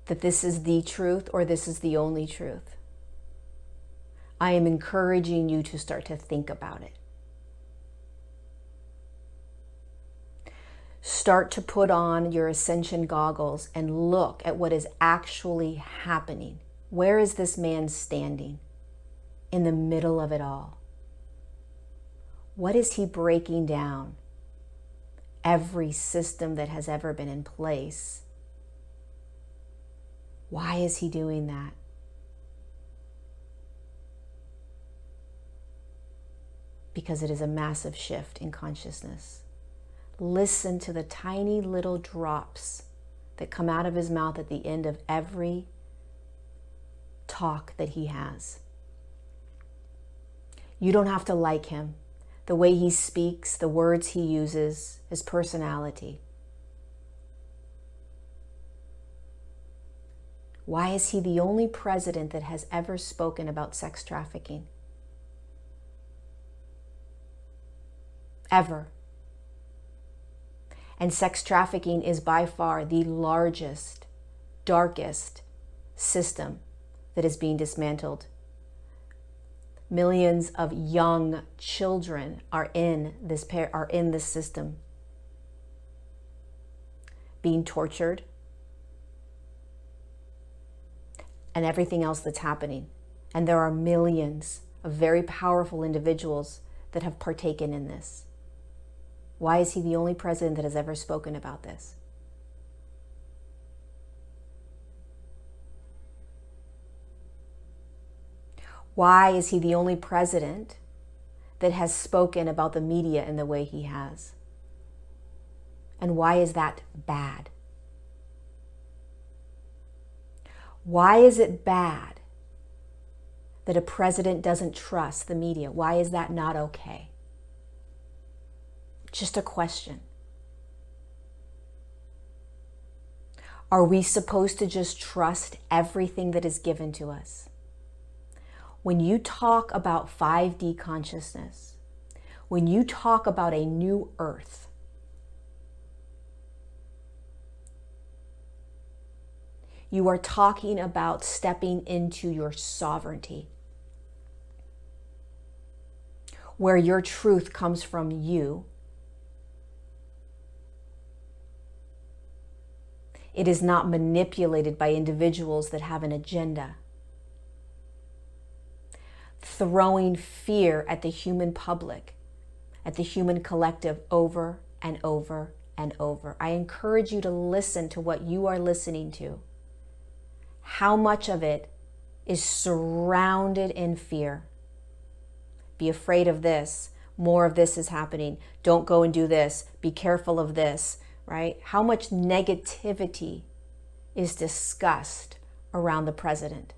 that this is the truth or this is the only truth. I am encouraging you to start to think about it. Start to put on your ascension goggles and look at what is actually happening. Where is this man standing in the middle of it all? What is he breaking down? Every system that has ever been in place. Why is he doing that? Because it is a massive shift in consciousness. Listen to the tiny little drops that come out of his mouth at the end of every talk that he has. You don't have to like him. The way he speaks, the words he uses, his personality. Why is he the only president that has ever spoken about sex trafficking? Ever. And sex trafficking is by far the largest, darkest system that is being dismantled. Millions of young children are in this system, being tortured, and everything else that's happening. And there are millions of very powerful individuals that have partaken in this. Why is he the only president that has ever spoken about this? Why is he the only president that has spoken about the media in the way he has? And why is that bad? Why is it bad that a president doesn't trust the media? Why is that not okay? Just a question. Are we supposed to just trust everything that is given to us? When you talk about 5D consciousness, when you talk about a new earth, you are talking about stepping into your sovereignty, where your truth comes from you. It is not manipulated by individuals that have an agenda, throwing fear at the human public, at the human collective over and over and over. I encourage you to listen to what you are listening to. How much of it is surrounded in fear? Be afraid of this. More of this is happening. Don't go and do this. Be careful of this, right? How much negativity is discussed around the president?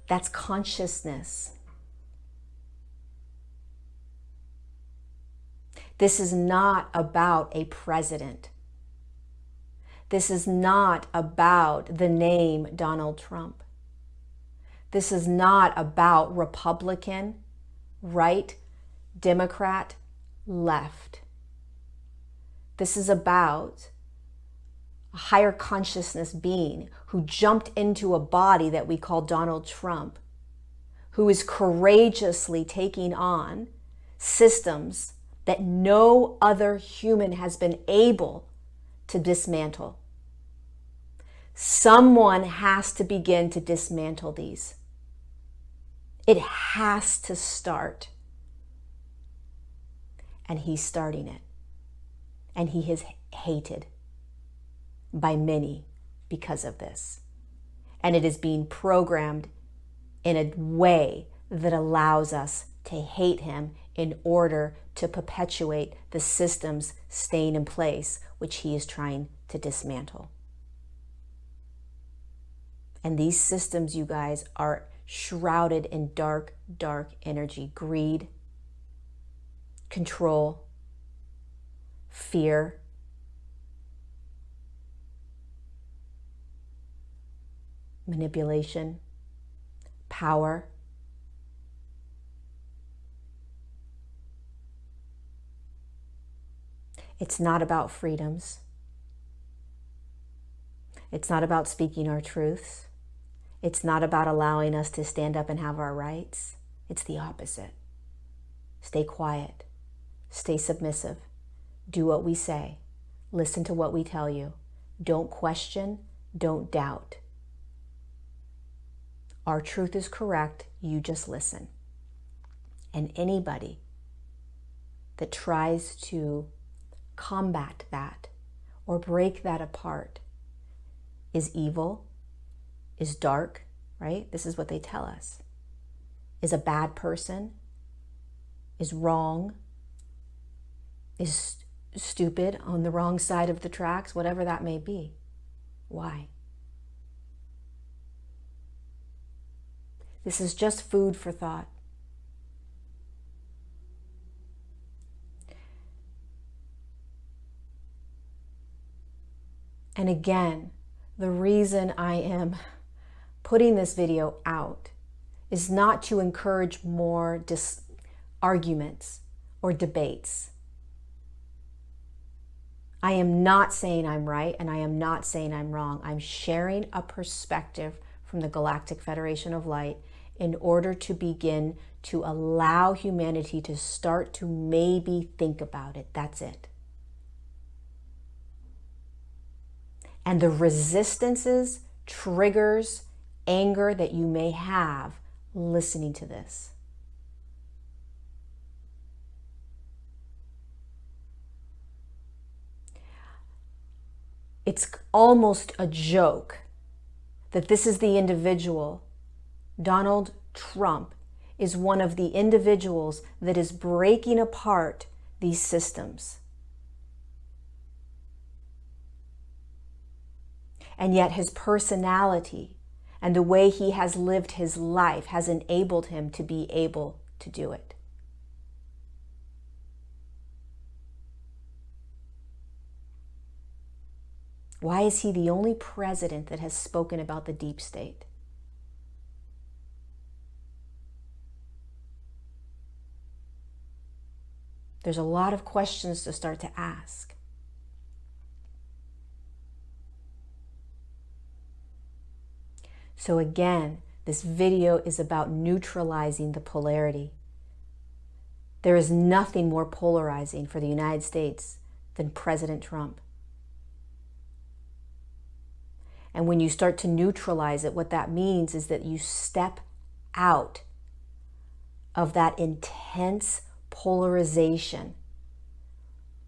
That's consciousness. This is not about a president. This is not about the name Donald Trump. This is not about Republican, right, Democrat, left. This is about a higher consciousness being who jumped into a body that we call Donald Trump, who is courageously taking on systems that no other human has been able to dismantle. Someone has to begin to dismantle these. It has to start. And he's starting it. And he is hated by many because of this. And it is being programmed in a way that allows us to hate him in order to perpetuate the systems staying in place, which he is trying to dismantle. And these systems, you guys, are shrouded in dark, dark energy. Greed, control, fear, manipulation, power. It's not about freedoms. It's not about speaking our truths. It's not about allowing us to stand up and have our rights. It's the opposite. Stay quiet. Stay submissive. Do what we say. Listen to what we tell you. Don't question. Don't doubt. Our truth is correct. You just listen. And anybody that tries to combat that or break that apart is evil, is dark, right? This is what they tell us. Is a bad person, is wrong, is stupid, on the wrong side of the tracks, whatever that may be. Why? This is just food for thought. And again, the reason I am putting this video out is not to encourage more arguments or debates. I am not saying I'm right and I am not saying I'm wrong. I'm sharing a perspective from the Galactic Federation of Light in order to begin to allow humanity to start to maybe think about it. That's it. And the resistances, triggers, anger that you may have listening to this. It's almost a joke that this is the individual, Donald Trump, is one of the individuals that is breaking apart these systems. And yet his personality and the way he has lived his life has enabled him to be able to do it. Why is he the only president that has spoken about the deep state? There's a lot of questions to start to ask. So again, this video is about neutralizing the polarity. There is nothing more polarizing for the United States than President Trump. And when you start to neutralize it, what that means is that you step out of that intense polarization,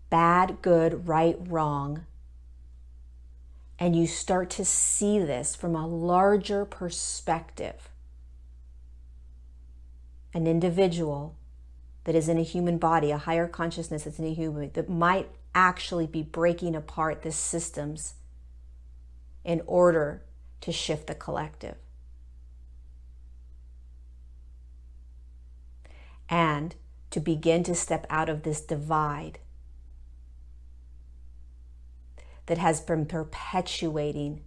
bad, good, right, wrong, and you start to see this from a larger perspective. An individual that is in a human body, a higher consciousness that's in a human, that might actually be breaking apart the systems in order to shift the collective. And to begin to step out of this divide that has been perpetuating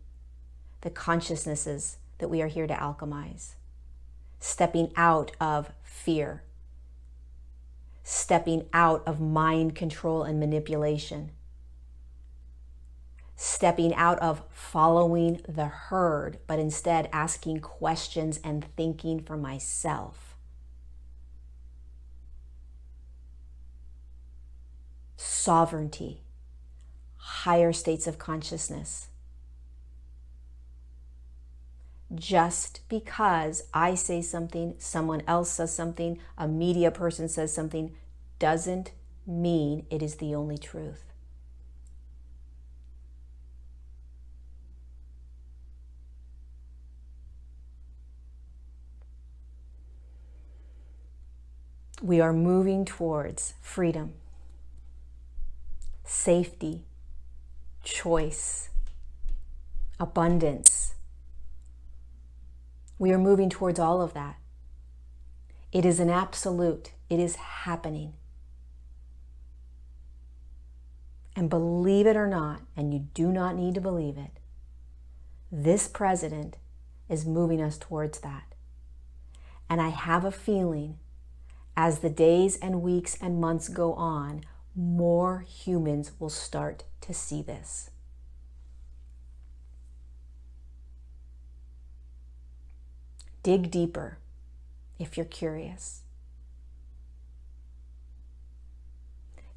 the consciousnesses that we are here to alchemize. Stepping out of fear. Stepping out of mind control and manipulation. Stepping out of following the herd, but instead asking questions and thinking for myself. Sovereignty. Higher states of consciousness. Just because I say something, someone else says something, a media person says something, doesn't mean it is the only truth. We are moving towards freedom, safety, choice, abundance. We are moving towards all of that. It is an absolute. It is happening. And believe it or not, and you do not need to believe it, this president is moving us towards that. And I have a feeling as the days and weeks and months go on, more humans will start to see this. Dig deeper if you're curious.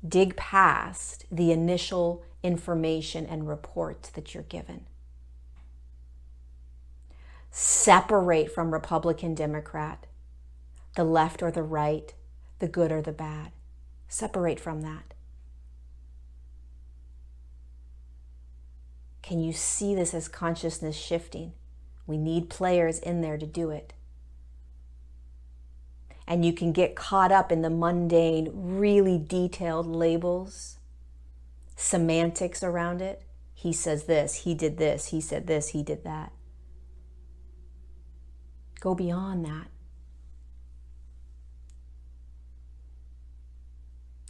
Dig past the initial information and reports that you're given. Separate from Republican, Democrat, the left or the right, the good or the bad. Separate from that. Can you see this as consciousness shifting? We need players in there to do it. And you can get caught up in the mundane, really detailed labels, semantics around it. He says this, he did this, he said this, he did that. Go beyond that.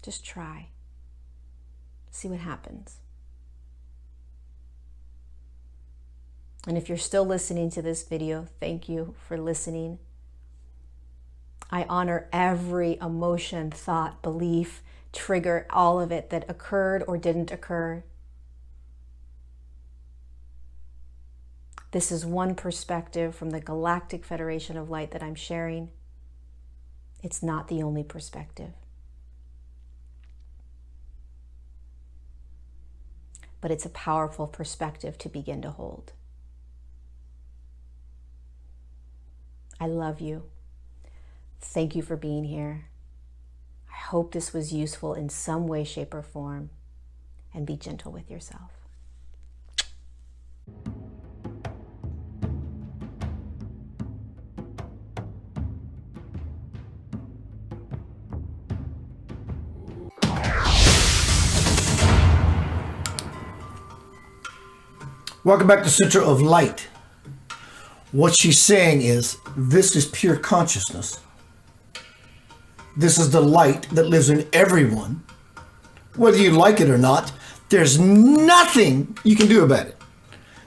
Just try. See what happens. And if you're still listening to this video, thank you for listening. I honor every emotion, thought, belief, trigger, all of it that occurred or didn't occur. This is one perspective from the Galactic Federation of Light that I'm sharing. It's not the only perspective. But it's a powerful perspective to begin to hold. I love you. Thank you for being here. I hope this was useful in some way, shape, or form. And be gentle with yourself.
Welcome back to Center of Light. What she's saying is, this is pure consciousness. This is the light that lives in everyone. Whether you like it or not, there's nothing you can do about it.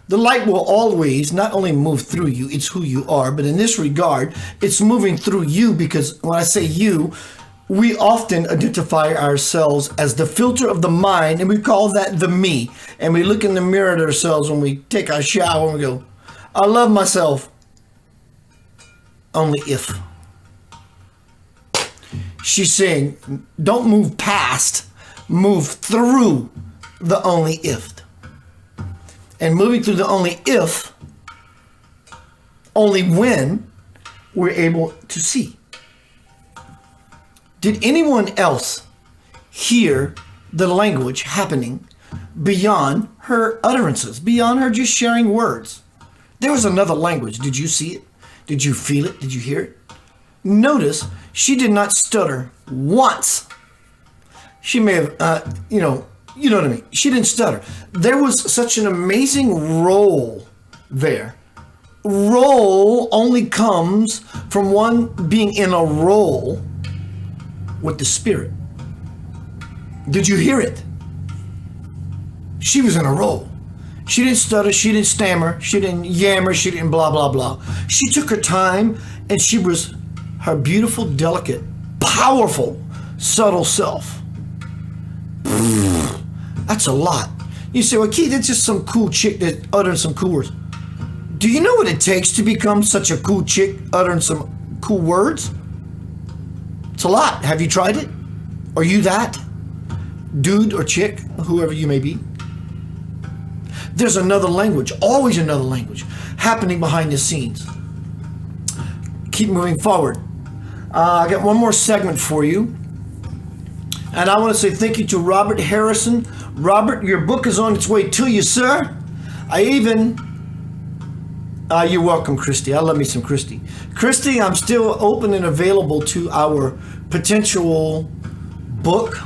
The light will always not only move through you, it's who you are, but in this regard, it's moving through you because when I say you, we often identify ourselves as the filter of the mind, and we call that the me. And we look in the mirror at ourselves when we take our shower and we go, I love myself. Only if. She's saying, don't move past, move through the only if. And moving through the only if, only when we're able to see. Did anyone else hear the language happening beyond her utterances, beyond her just sharing words? There was another language. Did you see it? Did you feel it? Did you hear it? Notice she did not stutter once. She may have, you know what I mean. She didn't stutter. There was such an amazing roll there. Roll only comes from one being in a roll with the spirit. Did you hear it? She was in a roll. She didn't stutter, she didn't stammer, she didn't yammer, she didn't blah, blah, blah. She took her time and she was her beautiful, delicate, powerful, subtle self. That's a lot. You say, well, Keith, that's just some cool chick that uttered some cool words. Do you know what it takes to become such a cool chick uttering some cool words? It's a lot. Have you tried it? Are you that? Dude or chick, whoever you may be. There's another language, always another language, happening behind the scenes. Keep moving forward. I got one more segment for you. And I want to say thank you to Robert Harrison. Robert, your book is on its way to you, sir. You're welcome, Christy. I love me some Christy. Christy, I'm still open and available to our potential book,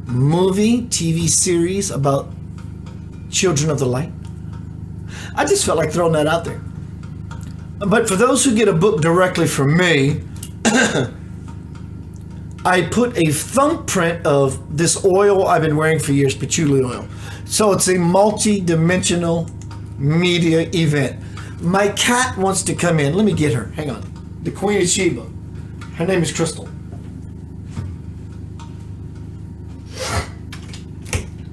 movie, TV series about Children of the Light. I just felt like throwing that out there. But for those who get a book directly from me, I put a thumbprint of this oil I've been wearing for years, patchouli oil. So it's a multi-dimensional media event. My cat wants to come in. Let me get her. Hang on. The Queen of Sheba. Her name is Crystal.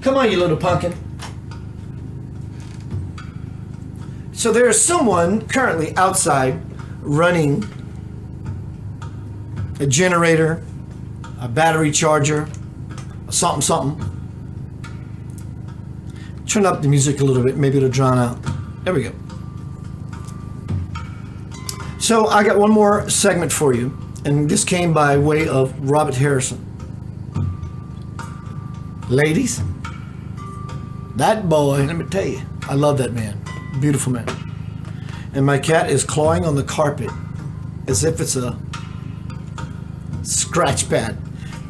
Come on, you little pumpkin. So there is someone currently outside running a generator, a battery charger, something. Turn up the music a little bit, maybe it'll drown out. There we go. So I got one more segment for you, and this came by way of Robert Harrison. Ladies, that boy, let me tell you, I love that man. Beautiful man. And my cat is clawing on the carpet as if it's a scratch pad.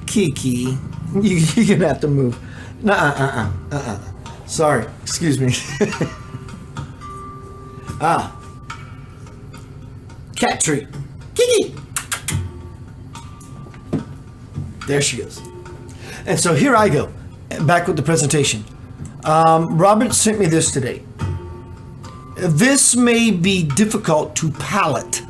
Kiki, you're gonna have to move. Sorry, excuse me. Cat treat. Kiki! There she goes. And so here I go, back with the presentation. Robert sent me this today. This may be difficult to palate.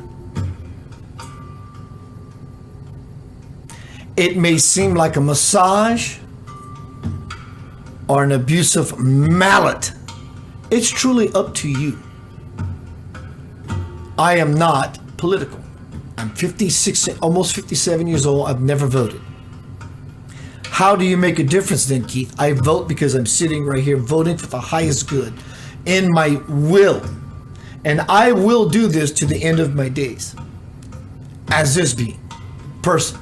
It may seem like a massage or an abusive mallet. It's truly up to you. I am not political. I'm 56, almost 57 years old. I've never voted. How do you make a difference then, Keith? I vote because I'm sitting right here voting for the highest good in my will. And I will do this to the end of my days. As this being person.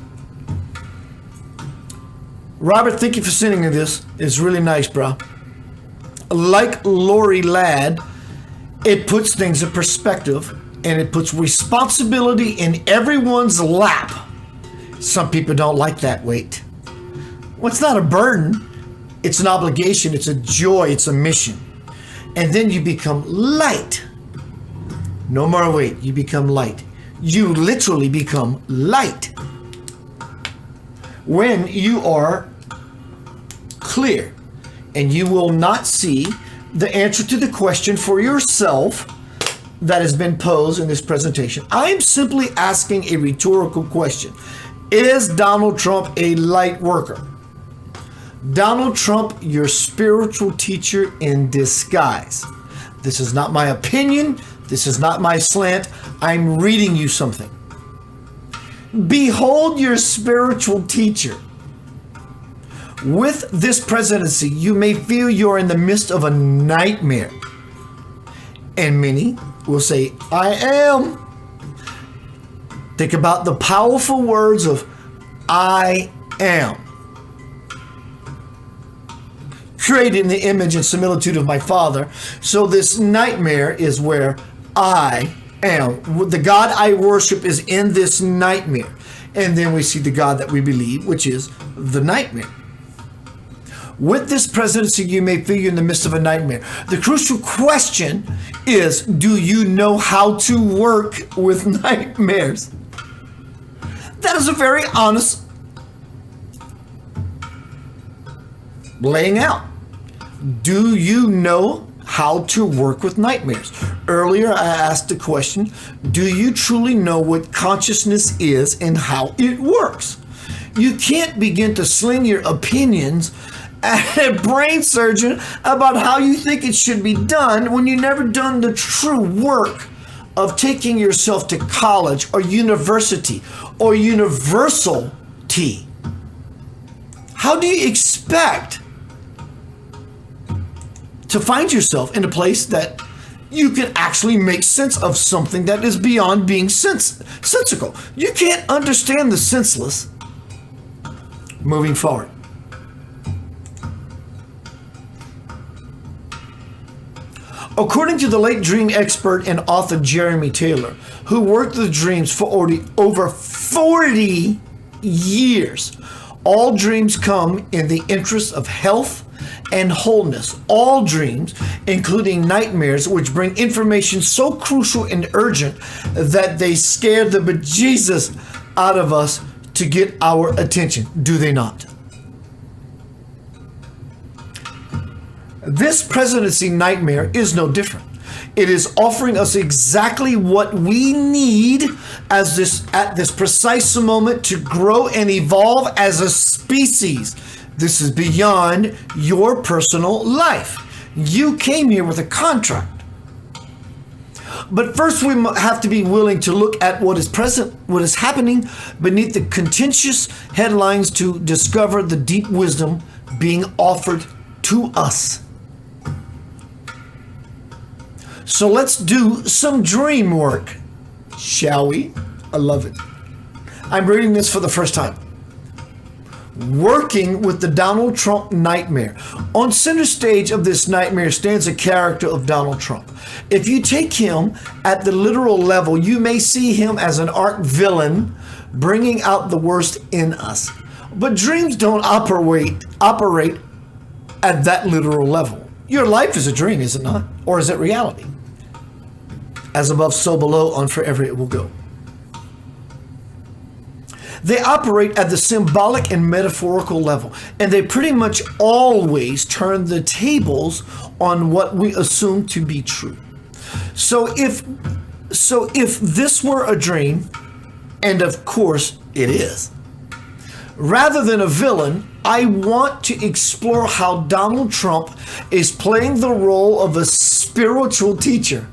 Robert, thank you for sending me this. It's really nice, bro. Like Lorie Ladd, it puts things in perspective and it puts responsibility in everyone's lap. Some people don't like that weight. Well, it's not a burden. It's an obligation. It's a joy. It's a mission. And then you become light. No more weight. You become light. You literally become light. When you are clear and you will not see the answer to the question for yourself that has been posed in this presentation. I am simply asking a rhetorical question. Is Donald Trump a light worker? Donald Trump, your spiritual teacher in disguise. This is not my opinion. This is not my slant. I'm reading you something. Behold your spiritual teacher. With this presidency, you may feel you're in the midst of a nightmare. And many will say, I am. Think about the powerful words of I am. Created in the image and similitude of my Father. So this nightmare is where I am. The God I worship is in this nightmare. And then we see the God that we believe, which is the nightmare. With this presidency, you may feel you're in the midst of a nightmare. The crucial question is, do you know how to work with nightmares? That is a very honest laying out. Do you know how to work with nightmares? Earlier, I asked the question, do you truly know what consciousness is and how it works? You can't begin to sling your opinions at a brain surgeon about how you think it should be done when you've never done the true work of taking yourself to college or university or universality. How do you expect to find yourself in a place that you can actually make sense of something that is beyond being sensical? You can't understand the senseless moving forward. According to the late dream expert and author Jeremy Taylor, who worked with dreams for over 40 years, all dreams come in the interest of health and wholeness. All dreams, including nightmares, which bring information so crucial and urgent that they scare the bejesus out of us to get our attention. Do they not? This presidency nightmare is no different. It is offering us exactly what we need at this precise moment to grow and evolve as a species. This is beyond your personal life. You came here with a contract. But first we have to be willing to look at what is present, what is happening beneath the contentious headlines to discover the deep wisdom being offered to us. So let's do some dream work, shall we? I love it. I'm reading this for the first time. Working with the Donald Trump nightmare. On center stage of this nightmare stands a character of Donald Trump. If you take him at the literal level, you may see him as an arch villain bringing out the worst in us. But dreams don't operate at that literal level. Your life is a dream, is it not? Or is it reality? As above, so below, on forever it will go. They operate at the symbolic and metaphorical level, and they pretty much always turn the tables on what we assume to be true. So if this were a dream, and of course it is, rather than a villain, I want to explore how Donald Trump is playing the role of a spiritual teacher.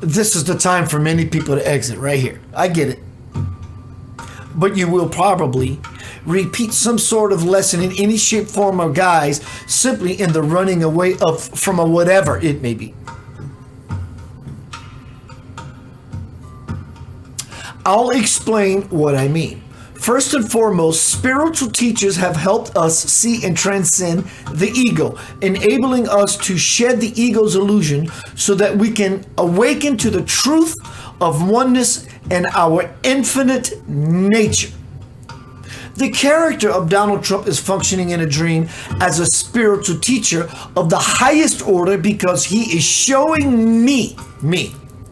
This is the time for many people to exit right here. I get it. But you will probably repeat some sort of lesson in any shape, form, or guise, simply in the running away from a whatever it may be. I'll explain what I mean. First and foremost, spiritual teachers have helped us see and transcend the ego, enabling us to shed the ego's illusion so that we can awaken to the truth of oneness and our infinite nature. The character of Donald Trump is functioning in a dream as a spiritual teacher of the highest order because he is showing me,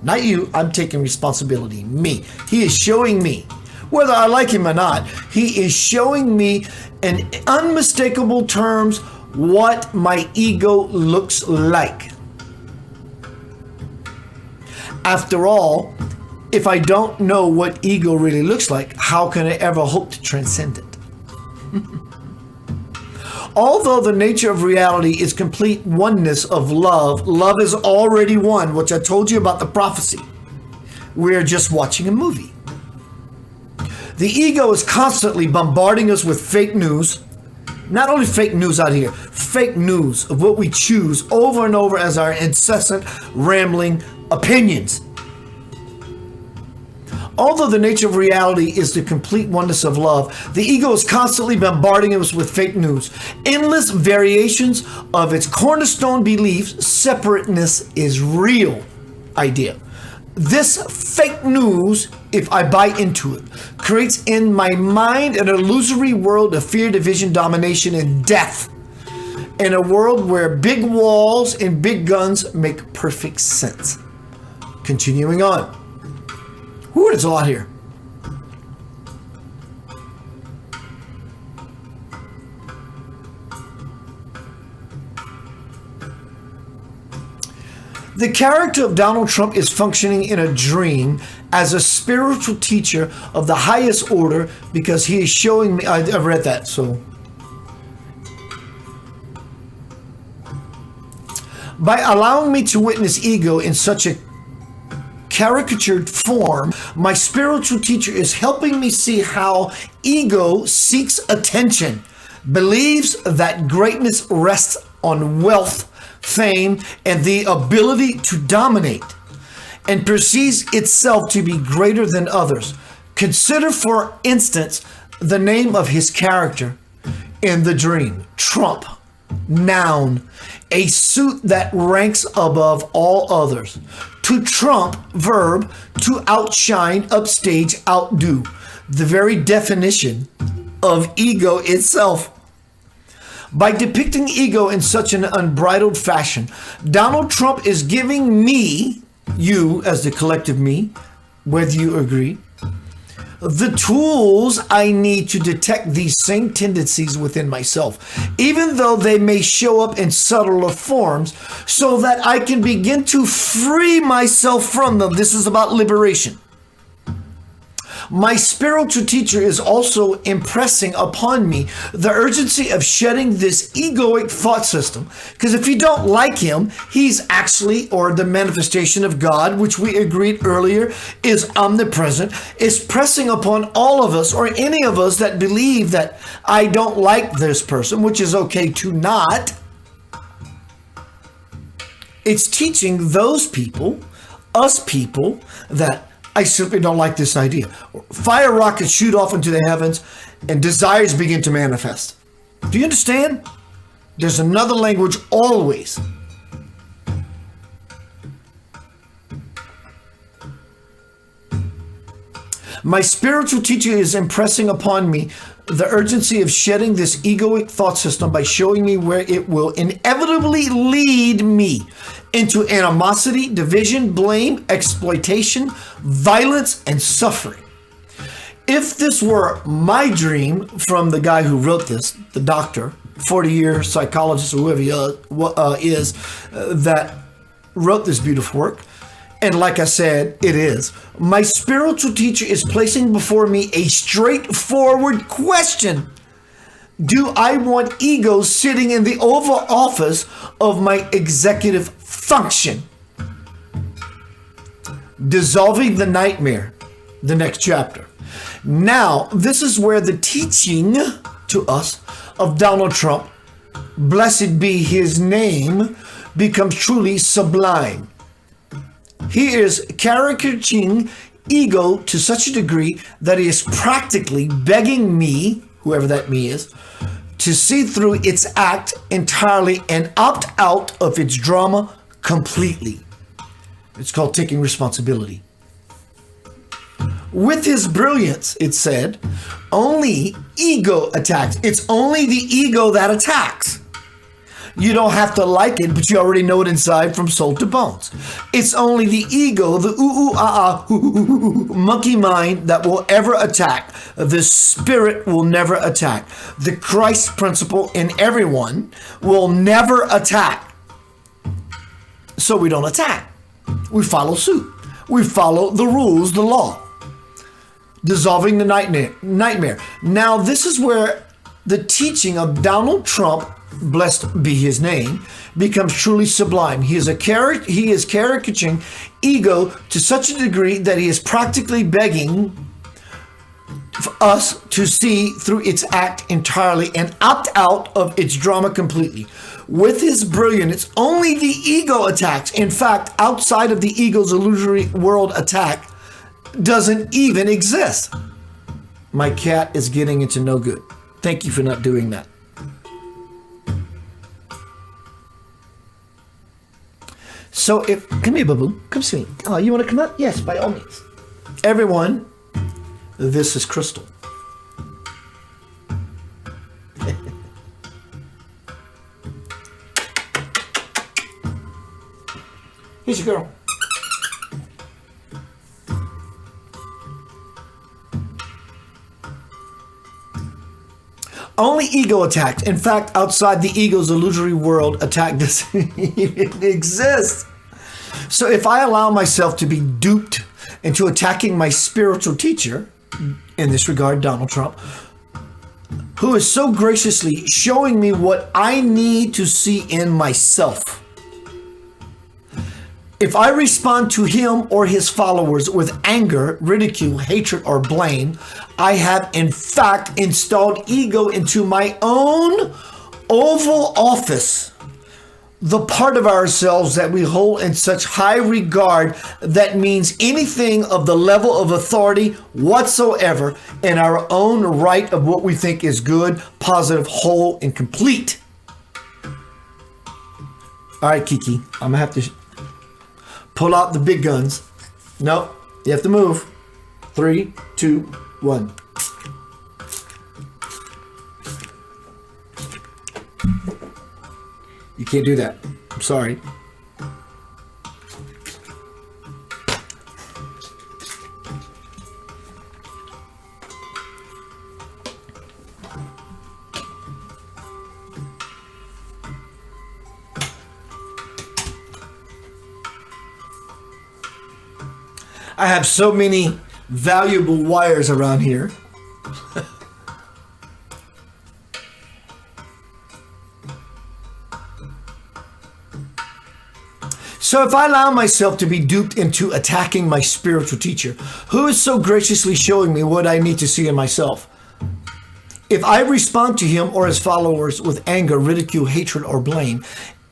not you, I'm taking responsibility, me. He is showing me, whether I like him or not, he is showing me in unmistakable terms what my ego looks like. After all, if I don't know what ego really looks like, how can I ever hope to transcend it? Although the nature of reality is complete oneness of love, love is already one, which I told you about the prophecy. We're just watching a movie. The ego is constantly bombarding us with fake news. Not only fake news out here, fake news of what we choose over and over as our incessant, rambling opinions. Although the nature of reality is the complete oneness of love, the ego is constantly bombarding us with fake news. Endless variations of its cornerstone belief, separateness is real idea. This fake news, if I buy into it, creates in my mind an illusory world of fear, division, domination, and death. In a world where big walls and big guns make perfect sense. Continuing on. Whew, there's a lot here. The character of Donald Trump is functioning in a dream as a spiritual teacher of the highest order because he is showing me, I've read that, so. By allowing me to witness ego in such a caricatured form, my spiritual teacher is helping me see how ego seeks attention, believes that greatness rests on wealth, fame, and the ability to dominate, and perceives itself to be greater than others. Consider, for instance, the name of his character in the dream, Trump. Noun, a suit that ranks above all others. To trump, verb, to outshine, upstage, outdo. The very definition of ego itself. By depicting ego in such an unbridled fashion, Donald Trump is giving me, you as the collective me, whether you agree, the tools I need to detect these same tendencies within myself, even though they may show up in subtler forms, so that I can begin to free myself from them. This is about liberation. My spiritual teacher is also impressing upon me the urgency of shedding this egoic thought system. Because if you don't like him, he's actually, or the manifestation of God, which we agreed earlier is omnipresent, is pressing upon all of us, or any of us that believe that I don't like this person, which is okay to not. It's teaching those people, us people, that I simply don't like this idea. Fire rockets shoot off into the heavens and desires begin to manifest. Do you understand? There's another language always. My spiritual teacher is impressing upon me the urgency of shedding this egoic thought system by showing me where it will inevitably lead me into animosity, division, blame, exploitation, violence, and suffering. If this were my dream from the guy who wrote this, the doctor, 40-year psychologist or whoever he is, that wrote this beautiful work, and like I said, it is. My spiritual teacher is placing before me a straightforward question. Do I want ego sitting in the Oval Office of my executive function? Dissolving the nightmare, the next chapter. Now, this is where the teaching to us of Donald Trump, blessed be his name, becomes truly sublime. He is caricaturing ego to such a degree that he is practically begging me, whoever that me is, to see through its act entirely and opt out of its drama completely. It's called taking responsibility. With his brilliance, it said, only ego attacks. It's only the ego that attacks. You don't have to like it, but you already know it inside from soul to bones. It's only the ego, the monkey mind that will ever attack. The spirit will never attack. The Christ principle in everyone will never attack. So we don't attack. We follow suit. We follow the rules, the law. Dissolving the nightmare. Now, this is where the teaching of Donald Trump, blessed be his name, becomes truly sublime. He is caricaturing ego to such a degree that he is practically begging for us to see through its act entirely and opt out of its drama completely. With his brilliance, it's only the ego attacks. In fact, outside of the ego's illusory world attack doesn't even exist. My cat is getting into no good. Thank you for not doing that. So come here, boo-boo. Come see me. Oh, you want to come up? Yes, by all means. Everyone, this is Crystal. Here's your girl. Only ego attacked. In fact, outside the ego's illusory world, attack doesn't even exist. So if I allow myself to be duped into attacking my spiritual teacher, in this regard, Donald Trump, who is so graciously showing me what I need to see in myself, if I respond to him or his followers with anger, ridicule, hatred, or blame, I have in fact installed ego into my own Oval Office, the part of ourselves that we hold in such high regard that means anything of the level of authority whatsoever in our own right of what we think is good, positive, whole, and complete. All right, Kiki, I'm gonna have to pull out the big guns. Nope, you have to move. 3, 2, 1. You can't do that. I'm sorry. I have so many valuable wires around here. So if I allow myself to be duped into attacking my spiritual teacher, who is so graciously showing me what I need to see in myself, if I respond to him or his followers with anger, ridicule, hatred, or blame,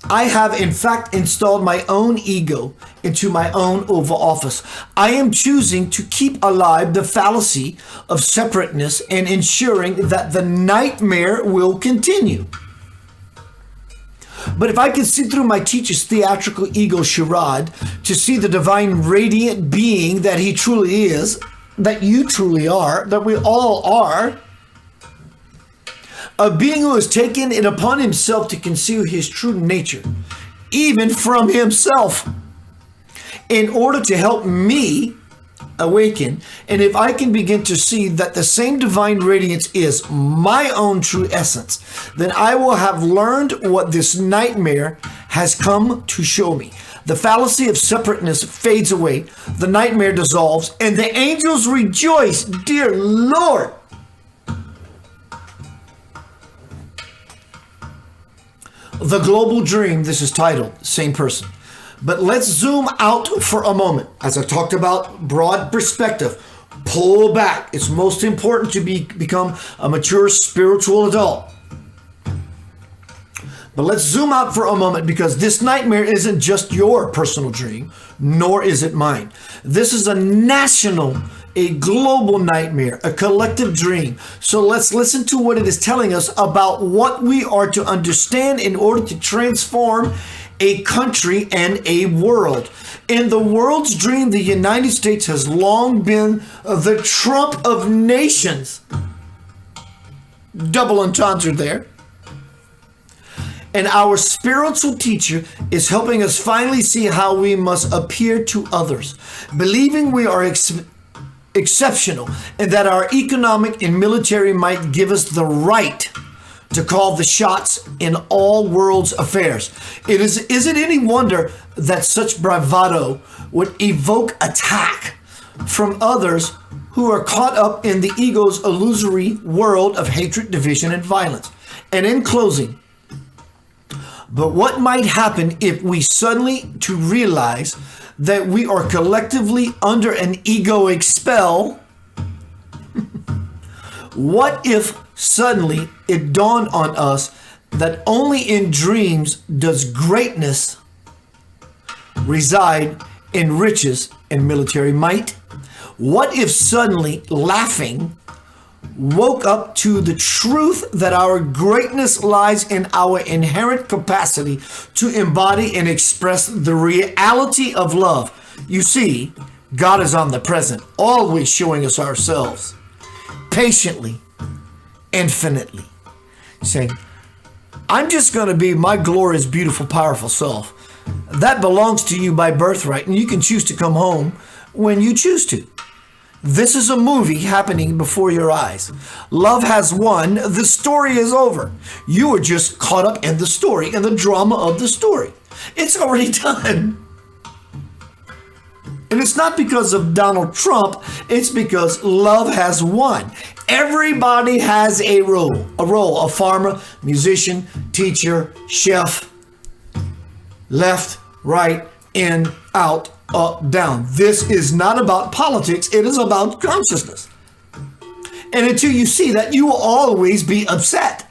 I have in fact installed my own ego into my own Oval Office. I am choosing to keep alive the fallacy of separateness and ensuring that the nightmare will continue. But if I can see through my teacher's theatrical ego charade to see the divine radiant being that he truly is, that you truly are, that we all are, a being who has taken it upon himself to conceal his true nature, even from himself, in order to help me awaken. And if I can begin to see that the same divine radiance is my own true essence, then I will have learned what this nightmare has come to show me. The fallacy of separateness fades away, the nightmare dissolves, and the angels rejoice. Dear Lord, the global dream, this is titled, same person. But let's zoom out for a moment. As I talked about, broad perspective, pull back. It's most important to become a mature spiritual adult. But let's zoom out for a moment, because this nightmare isn't just your personal dream, nor is it mine. This is a national, a global nightmare, a collective dream. So let's listen to what it is telling us about what we are to understand in order to transform a country and a world. In the world's dream, the United States has long been the Trump of nations. Double entendre there. And our spiritual teacher is helping us finally see how we must appear to others, believing we are exceptional and that our economic and military might give us the right to call the shots in all world's affairs. Is it any wonder that such bravado would evoke attack from others who are caught up in the ego's illusory world of hatred, division, and violence? And in closing, but what might happen if we suddenly to realize that we are collectively under an egoic spell? What if suddenly it dawned on us that only in dreams does greatness reside in riches and military might? What if suddenly laughing woke up to the truth that our greatness lies in our inherent capacity to embody and express the reality of love? You see, God is omnipresent, always showing us ourselves, patiently, infinitely, saying, I'm just going to be my glorious, beautiful, powerful self. That belongs to you by birthright, and you can choose to come home when you choose to. This is a movie happening before your eyes. Love has won. The story is over. You are just caught up in the story, in the drama of the story. It's already done. And it's not because of Donald Trump. It's because love has won. Everybody has a role, a farmer, musician, teacher, chef, left, right, in, out, up, down. This is not about politics. It is about consciousness. And until you see that, you will always be upset.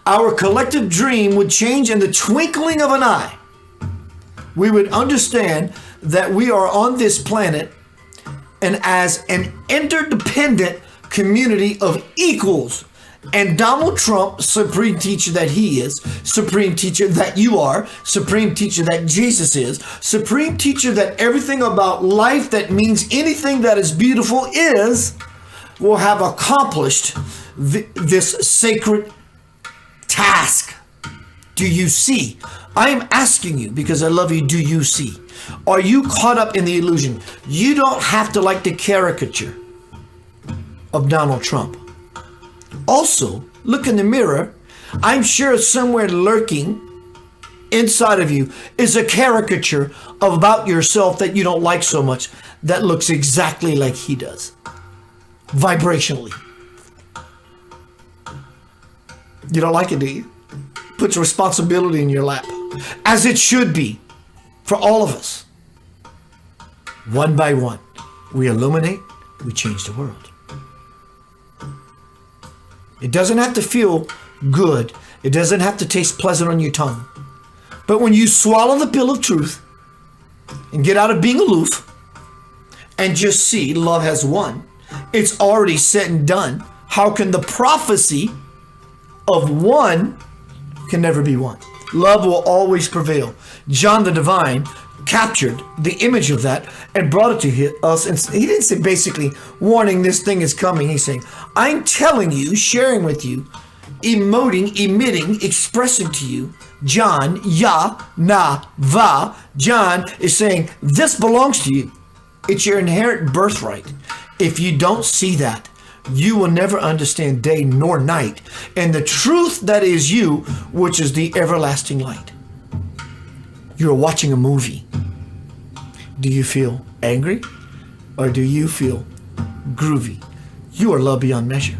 Our collective dream would change in the twinkling of an eye. We would understand that we are on this planet and as an interdependent community of equals. And Donald Trump, supreme teacher that he is, supreme teacher that you are, supreme teacher that Jesus is, supreme teacher that everything about life that means anything that is beautiful is, will have accomplished this sacred task. Do you see? I am asking you because I love you. Do you see? Are you caught up in the illusion? You don't have to like the caricature of Donald Trump. Also, look in the mirror. I'm sure somewhere lurking inside of you is a caricature of about yourself that you don't like so much that looks exactly like he does, vibrationally. You don't like it, do you? Puts responsibility in your lap, as it should be for all of us. One by one, we illuminate, we change the world. It doesn't have to feel good. It doesn't have to taste pleasant on your tongue. But when you swallow the pill of truth and get out of being aloof and just see love has won, it's already said and done. How can the prophecy of one can never be one? Love will always prevail. John the Divine captured the image of that and brought it to us. And he didn't say basically warning this thing is coming. He's saying, I'm telling you, sharing with you, emoting, emitting, expressing to you, John, Ya, Na, Va. John is saying, this belongs to you. It's your inherent birthright. If you don't see that, you will never understand day nor night. And the truth that is you, which is the everlasting light. You're watching a movie. Do you feel angry or do you feel groovy? You are loved beyond measure.